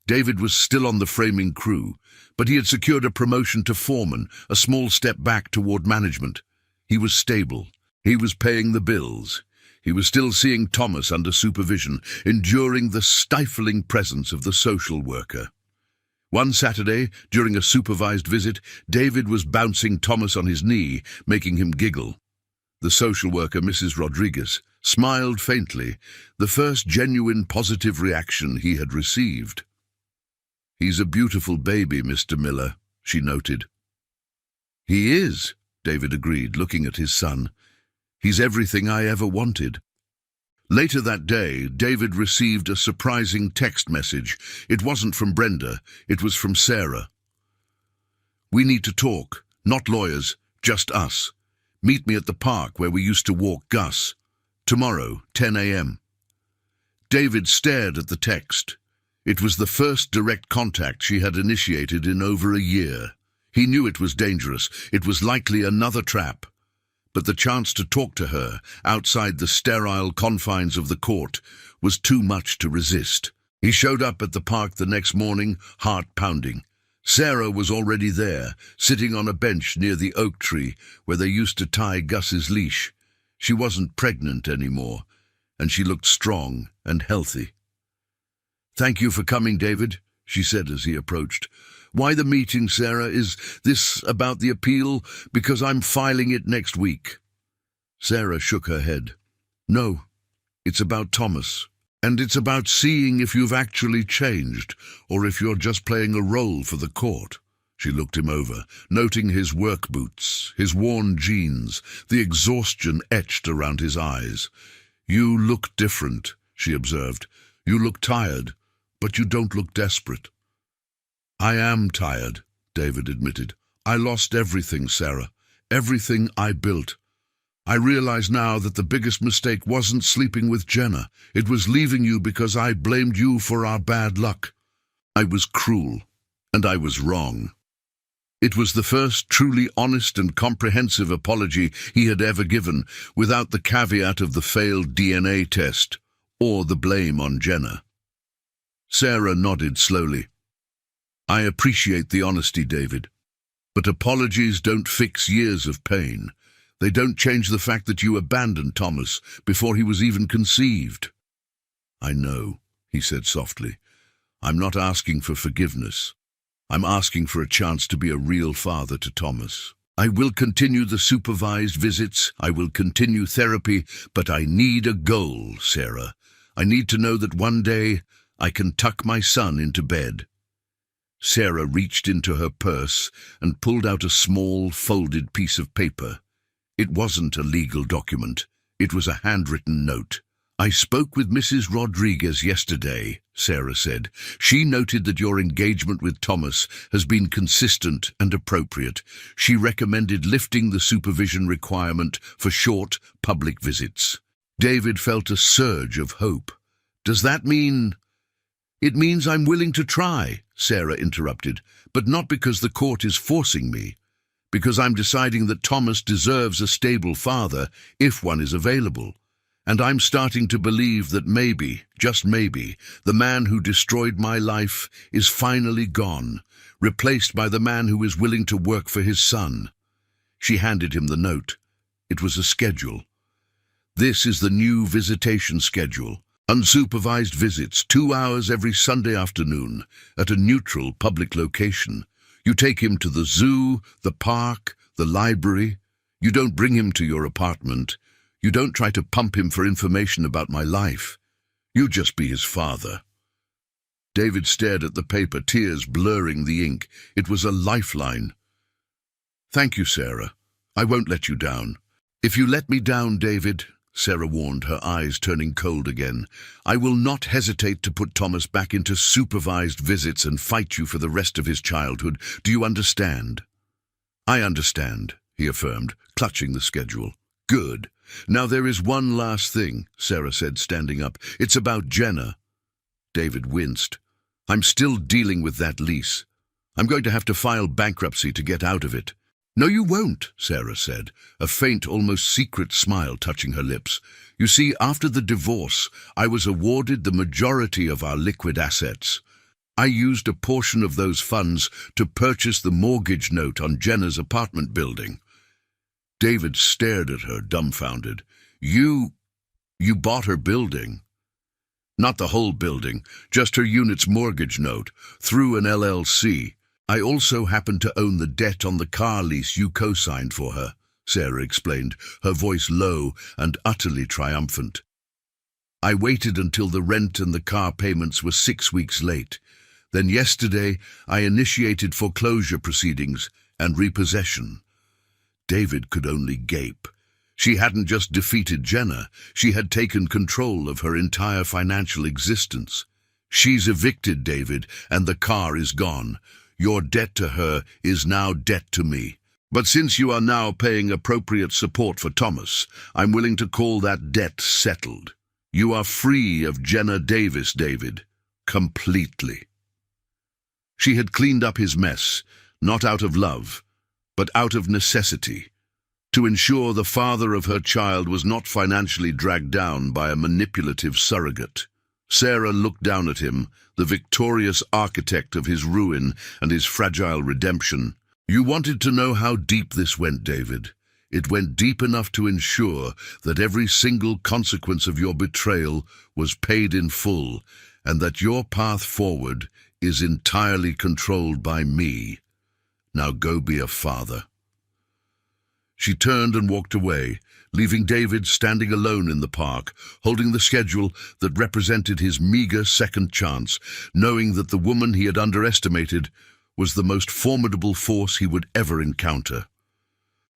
David was still on the framing crew, but he had secured a promotion to foreman, a small step back toward management. He was stable. He was paying the bills. He was still seeing Thomas under supervision, enduring the stifling presence of the social worker. One Saturday, during a supervised visit, David was bouncing Thomas on his knee, making him giggle. The social worker, Mrs. Rodriguez, smiled faintly, the first genuine positive reaction he had received. "He's a beautiful baby, Mr. Miller," she noted. "He is," David agreed, looking at his son. "He's everything I ever wanted." Later that day, David received a surprising text message. It wasn't from Brenda, it was from Sarah. "We need to talk, not lawyers, just us. Meet me at the park where we used to walk Gus. Tomorrow, 10 a.m. David stared at the text. It was the first direct contact she had initiated in over a year. He knew it was dangerous. It was likely another trap. But the chance to talk to her, outside the sterile confines of the court, was too much to resist. He showed up at the park the next morning, heart pounding. Sarah was already there, sitting on a bench near the oak tree where they used to tie Gus's leash. She wasn't pregnant anymore, and she looked strong and healthy. "Thank you for coming, David," she said as he approached. "Why the meeting, Sarah? Is this about the appeal? Because I'm filing it next week." Sarah shook her head. "No, it's about Thomas. And it's about seeing if you've actually changed, or if you're just playing a role for the court." She looked him over, noting his work boots, his worn jeans, the exhaustion etched around his eyes. "You look different," she observed. "You look tired, but you don't look desperate." "I am tired," David admitted. "I lost everything, Sarah. Everything I built. I realize now that the biggest mistake wasn't sleeping with Jenna. It was leaving you because I blamed you for our bad luck. I was cruel, and I was wrong." It was the first truly honest and comprehensive apology he had ever given, without the caveat of the failed DNA test, or the blame on Jenna. Sarah nodded slowly. "I appreciate the honesty, David, but apologies don't fix years of pain. They don't change the fact that you abandoned Thomas before he was even conceived." "I know," he said softly. "I'm not asking for forgiveness. I'm asking for a chance to be a real father to Thomas. I will continue the supervised visits, I will continue therapy, but I need a goal, Sarah. I need to know that one day I can tuck my son into bed." Sarah reached into her purse and pulled out a small, folded piece of paper. It wasn't a legal document. It was a handwritten note. "I spoke with Mrs. Rodriguez yesterday," Sarah said. "She noted that your engagement with Thomas has been consistent and appropriate. She recommended lifting the supervision requirement for short public visits." David felt a surge of hope. "Does that mean—" "It means I'm willing to try," Sarah interrupted, "but not because the court is forcing me. Because I'm deciding that Thomas deserves a stable father if one is available. And I'm starting to believe that maybe, just maybe, the man who destroyed my life is finally gone, replaced by the man who is willing to work for his son." She handed him the note. It was a schedule. "This is the new visitation schedule. Unsupervised visits, 2 hours every Sunday afternoon, at a neutral public location. You take him to the zoo, the park, the library. You don't bring him to your apartment. You don't try to pump him for information about my life. You just be his father." David stared at the paper, tears blurring the ink. It was a lifeline. "Thank you, Sarah. I won't let you down." "If you let me down, David," Sarah warned, her eyes turning cold again, "I will not hesitate to put Thomas back into supervised visits and fight you for the rest of his childhood. Do you understand?" "I understand," he affirmed, clutching the schedule. "Good. Now there is one last thing," Sarah said, standing up. "It's about Jenna." David winced. "I'm still dealing with that lease. I'm going to have to file bankruptcy to get out of it." "No, you won't," Sarah said, a faint, almost secret smile touching her lips. "You see, after the divorce, I was awarded the majority of our liquid assets. I used a portion of those funds to purchase the mortgage note on Jenna's apartment building." David stared at her, dumbfounded. You bought her building?" "Not the whole building, just her unit's mortgage note, through an LLC. I also happen to own the debt on the car lease you co-signed for her," Sarah explained, her voice low and utterly triumphant. "I waited until the rent and the car payments were 6 weeks late. Then yesterday I initiated foreclosure proceedings and repossession." David could only gape. She hadn't just defeated Jenna, she had taken control of her entire financial existence. "She's evicted, David, and the car is gone. Your debt to her is now debt to me. But since you are now paying appropriate support for Thomas, I'm willing to call that debt settled. You are free of Jenna Davis, David. Completely." She had cleaned up his mess, not out of love, but out of necessity, to ensure the father of her child was not financially dragged down by a manipulative surrogate. Sarah looked down at him, the victorious architect of his ruin and his fragile redemption. "You wanted to know how deep this went, David. It went deep enough to ensure that every single consequence of your betrayal was paid in full, and that your path forward is entirely controlled by me. Now go be a father." She turned and walked away, leaving David standing alone in the park, holding the schedule that represented his meager second chance, knowing that the woman he had underestimated was the most formidable force he would ever encounter.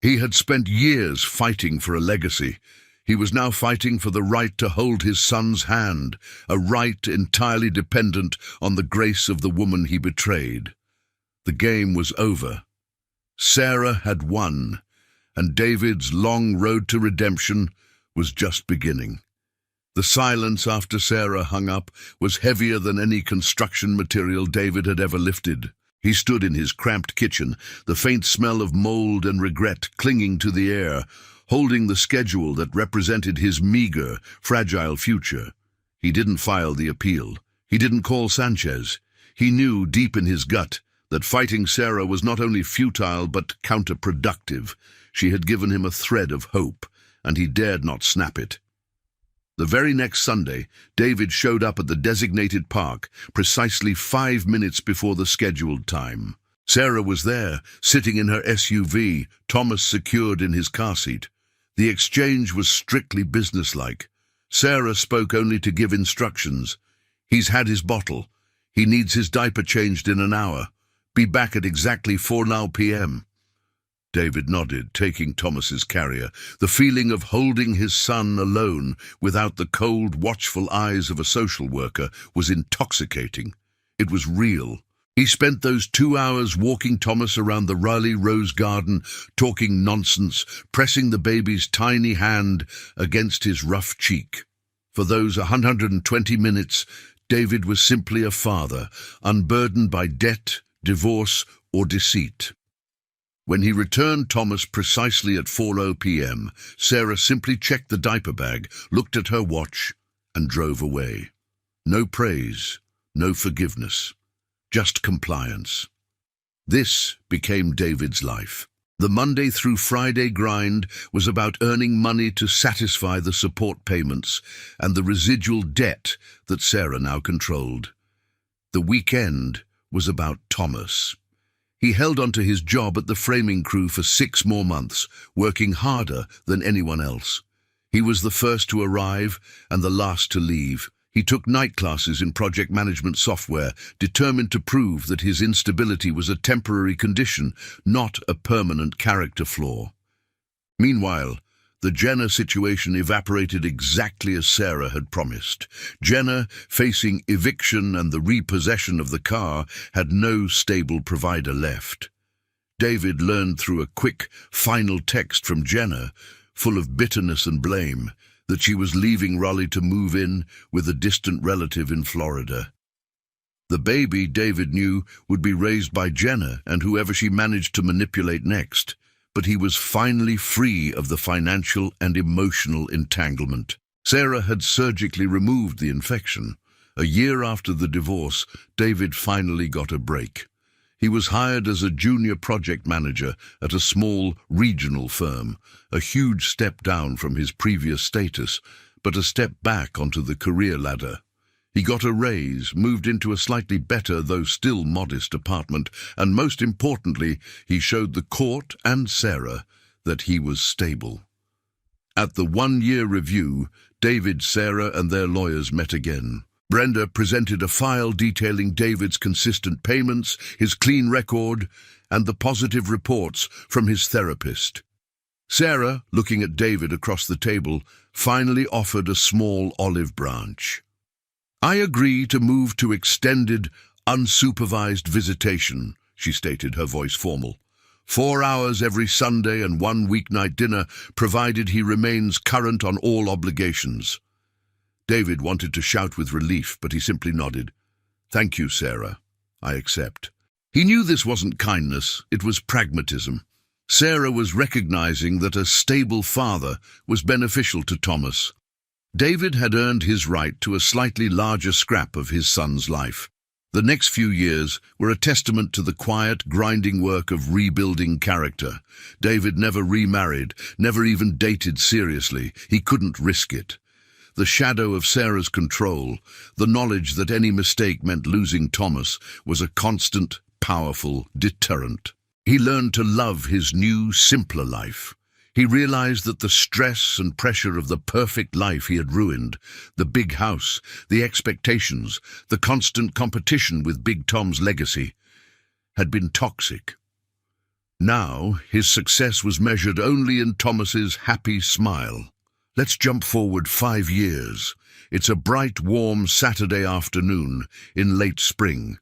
He had spent years fighting for a legacy. He was now fighting for the right to hold his son's hand, a right entirely dependent on the grace of the woman he betrayed. The game was over. Sarah had won, and David's long road to redemption was just beginning. The silence after Sarah hung up was heavier than any construction material David had ever lifted. He stood in his cramped kitchen, the faint smell of mold and regret clinging to the air, holding the schedule that represented his meager, fragile future. He didn't file the appeal. He didn't call Sanchez. He knew deep in his gut that fighting Sarah was not only futile but counterproductive. She had given him a thread of hope, and he dared not snap it. The very next Sunday, David showed up at the designated park precisely 5 minutes before the scheduled time. Sarah was there, sitting in her SUV, Thomas secured in his car seat. The exchange was strictly businesslike. Sarah spoke only to give instructions. He's had his bottle. He needs his diaper changed in an hour. Be back at exactly 4 p.m. David nodded, taking Thomas's carrier. The feeling of holding his son alone, without the cold, watchful eyes of a social worker, was intoxicating. It was real. He spent those 2 hours walking Thomas around the Raleigh Rose Garden, talking nonsense, pressing the baby's tiny hand against his rough cheek. For those 120 minutes, David was simply a father, unburdened by debt, divorce, or deceit. When he returned Thomas precisely at 4 p.m., Sarah simply checked the diaper bag, looked at her watch, and drove away. No praise, no forgiveness, just compliance. This became David's life. The Monday through Friday grind was about earning money to satisfy the support payments and the residual debt that Sarah now controlled. The weekend was about Thomas. He held on to his job at the framing crew for 6 more months, working harder than anyone else. He was the first to arrive and the last to leave. He took night classes in project management software, determined to prove that his instability was a temporary condition, not a permanent character flaw. Meanwhile, the Jenna situation evaporated exactly as Sarah had promised. Jenna, facing eviction and the repossession of the car, had no stable provider left. David learned through a quick, final text from Jenna, full of bitterness and blame, that she was leaving Raleigh to move in with a distant relative in Florida. The baby, David knew, would be raised by Jenna and whoever she managed to manipulate next. But he was finally free of the financial and emotional entanglement. Sarah had surgically removed the infection. A year after the divorce, David finally got a break. He was hired as a junior project manager at a small regional firm, a huge step down from his previous status, but a step back onto the career ladder. He got a raise, moved into a slightly better, though still modest apartment, and most importantly, he showed the court and Sarah that he was stable. At the 1-year review, David, Sarah, and their lawyers met again. Brenda presented a file detailing David's consistent payments, his clean record, and the positive reports from his therapist. Sarah, looking at David across the table, finally offered a small olive branch. "I agree to move to extended, unsupervised visitation," she stated, her voice formal. 4 hours every Sunday and 1 weeknight dinner, provided he remains current on all obligations. David wanted to shout with relief, but he simply nodded. "Thank you, Sarah. I accept." He knew this wasn't kindness, it was pragmatism. Sarah was recognizing that a stable father was beneficial to Thomas. David had earned his right to a slightly larger scrap of his son's life. The next few years were a testament to the quiet, grinding work of rebuilding character. David never remarried, never even dated seriously. He couldn't risk it. The shadow of Sarah's control, the knowledge that any mistake meant losing Thomas, was a constant, powerful deterrent. He learned to love his new, simpler life. He realized that the stress and pressure of the perfect life he had ruined, the big house, the expectations, the constant competition with Big Tom's legacy, had been toxic. Now, his success was measured only in Thomas's happy smile. Let's jump forward 5 years. It's a bright, warm Saturday afternoon in late spring.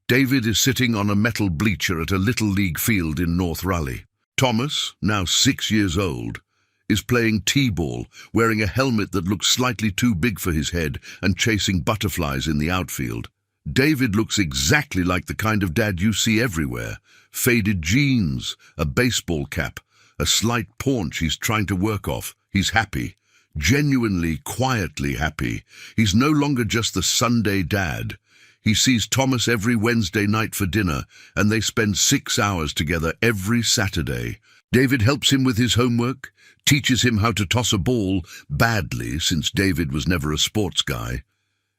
David is sitting on a metal bleacher at a Little League field in North Raleigh. Thomas, now 6 years old, is playing t-ball, wearing a helmet that looks slightly too big for his head and chasing butterflies in the outfield. David looks exactly like the kind of dad you see everywhere. Faded jeans, a baseball cap, a slight paunch he's trying to work off. He's happy, genuinely, quietly happy. He's no longer just the Sunday dad. He sees Thomas every Wednesday night for dinner, and they spend 6 hours together every Saturday, David helps him with his homework, teaches him how to toss a ball badly since David was never a sports guy,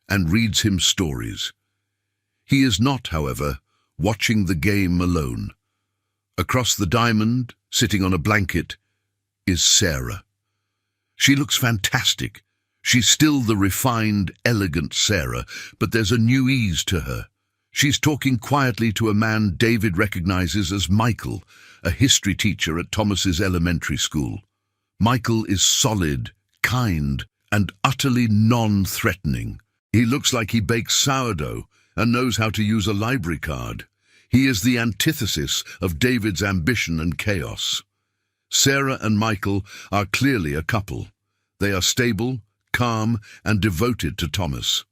and reads him stories. He is not, however, watching the game alone. Across the diamond, sitting on a blanket, is Sarah. She looks fantastic. She's still the refined, elegant Sarah, but there's a new ease to her. She's talking quietly to a man David recognizes as Michael, a history teacher at Thomas's elementary school. Michael is solid, kind, and utterly non-threatening. He looks like he bakes sourdough and knows how to use a library card. He is the antithesis of David's ambition and chaos. Sarah and Michael are clearly a couple. They are stable, calm, and devoted to Thomas.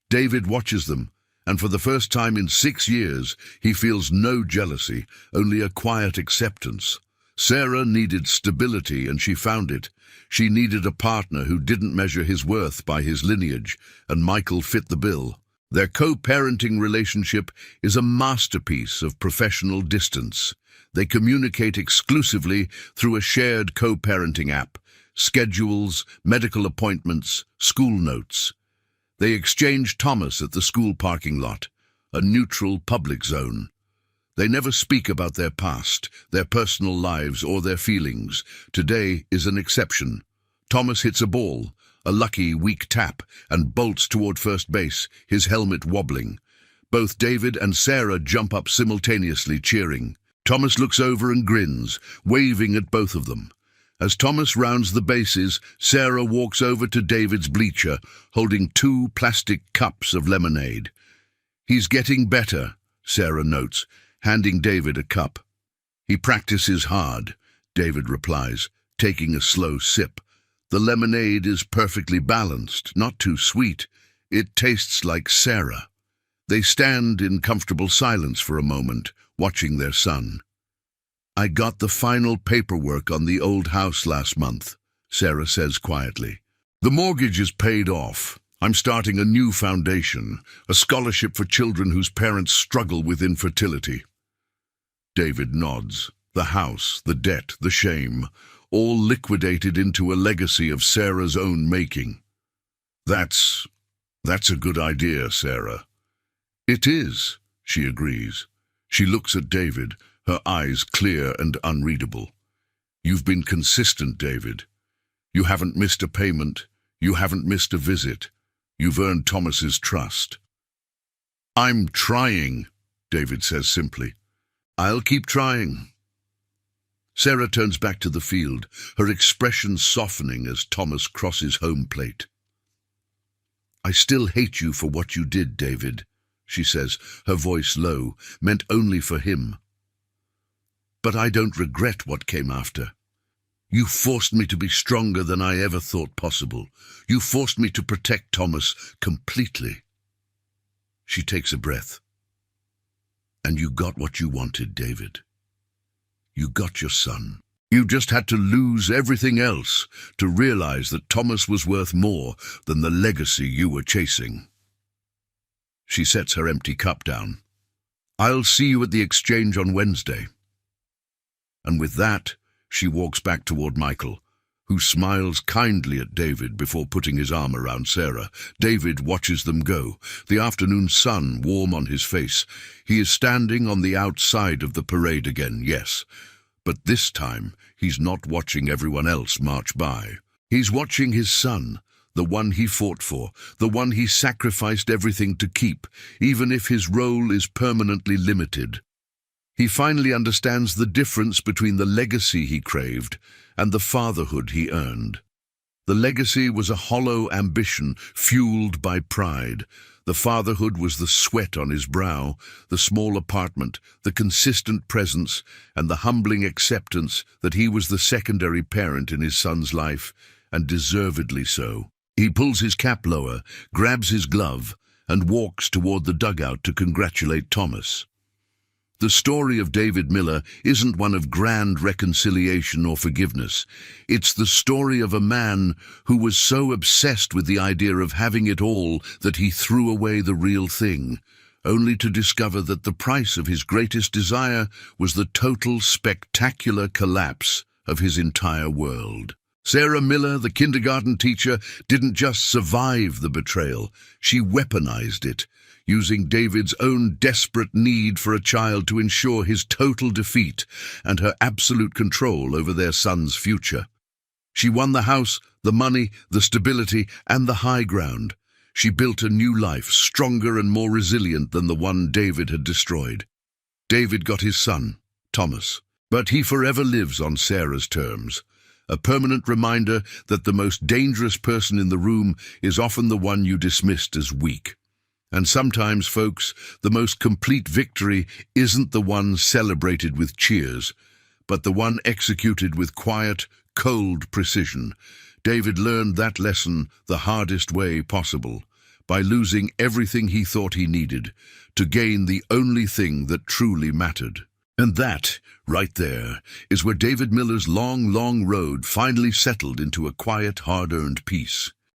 David watches them, and for the first time in 6 years, he feels no jealousy, only a quiet acceptance. Sarah needed stability, and she found it. She needed a partner who didn't measure his worth by his lineage, and Michael fit the bill. Their co-parenting relationship is a masterpiece of professional distance. They communicate exclusively through a shared co-parenting app, schedules, medical appointments, school notes. They exchange Thomas at the school parking lot, a neutral public zone. They never speak about their past, their personal lives, or their feelings. Today is an exception. Thomas hits a ball, a lucky, weak tap, and bolts toward first base, his helmet wobbling. Both David and Sarah jump up simultaneously, cheering. Thomas looks over and grins, waving at both of them. As Thomas rounds the bases, Sarah walks over to David's bleacher, holding 2 plastic cups of lemonade. "He's getting better," Sarah notes, handing David a cup. "He practices hard," David replies, taking a slow sip. The lemonade is perfectly balanced, not too sweet. It tastes like Sarah. They stand in comfortable silence for a moment, watching their son. "I got the final paperwork on the old house last month," Sarah says quietly. "The mortgage is paid off. I'm starting a new foundation, a scholarship for children whose parents struggle with infertility." David nods. The house, the debt, the shame, all liquidated into a legacy of Sarah's own making. That's a good idea, Sarah." "It is," she agrees. She looks at David, her eyes clear and unreadable. "You've been consistent, David. You haven't missed a payment. You haven't missed a visit. You've earned Thomas's trust." "I'm trying," David says simply. "I'll keep trying." Sarah turns back to the field, her expression softening as Thomas crosses home plate. "I still hate you for what you did, David," she says, her voice low, meant only for him. "But I don't regret what came after. You forced me to be stronger than I ever thought possible. You forced me to protect Thomas completely." She takes a breath. "And you got what you wanted, David. You got your son. You just had to lose everything else to realize that Thomas was worth more than the legacy you were chasing." She sets her empty cup down. "I'll see you at the exchange on Wednesday." And with that, she walks back toward Michael, who smiles kindly at David before putting his arm around Sarah. David watches them go, the afternoon sun warm on his face. He is standing on the outside of the parade again, yes, but this time he's not watching everyone else march by. He's watching his son, the one he fought for, the one he sacrificed everything to keep, even if his role is permanently limited. He finally understands the difference between the legacy he craved and the fatherhood he earned. The legacy was a hollow ambition fueled by pride. The fatherhood was the sweat on his brow, the small apartment, the consistent presence, and the humbling acceptance that he was the secondary parent in his son's life, and deservedly so. He pulls his cap lower, grabs his glove, and walks toward the dugout to congratulate Thomas. The story of David Miller isn't one of grand reconciliation or forgiveness. It's the story of a man who was so obsessed with the idea of having it all that he threw away the real thing, only to discover that the price of his greatest desire was the total spectacular collapse of his entire world. Sarah Miller, the kindergarten teacher, didn't just survive the betrayal, she weaponized it, using David's own desperate need for a child to ensure his total defeat and her absolute control over their son's future. She won the house, the money, the stability, and the high ground. She built a new life, stronger and more resilient than the one David had destroyed. David got his son, Thomas, but he forever lives on Sarah's terms. A permanent reminder that the most dangerous person in the room is often the one you dismissed as weak. And sometimes, folks, the most complete victory isn't the one celebrated with cheers, but the one executed with quiet, cold precision. David learned that lesson the hardest way possible, by losing everything he thought he needed to gain the only thing that truly mattered. And that, right there, is where David Miller's long, long road finally settled into a quiet, hard-earned peace.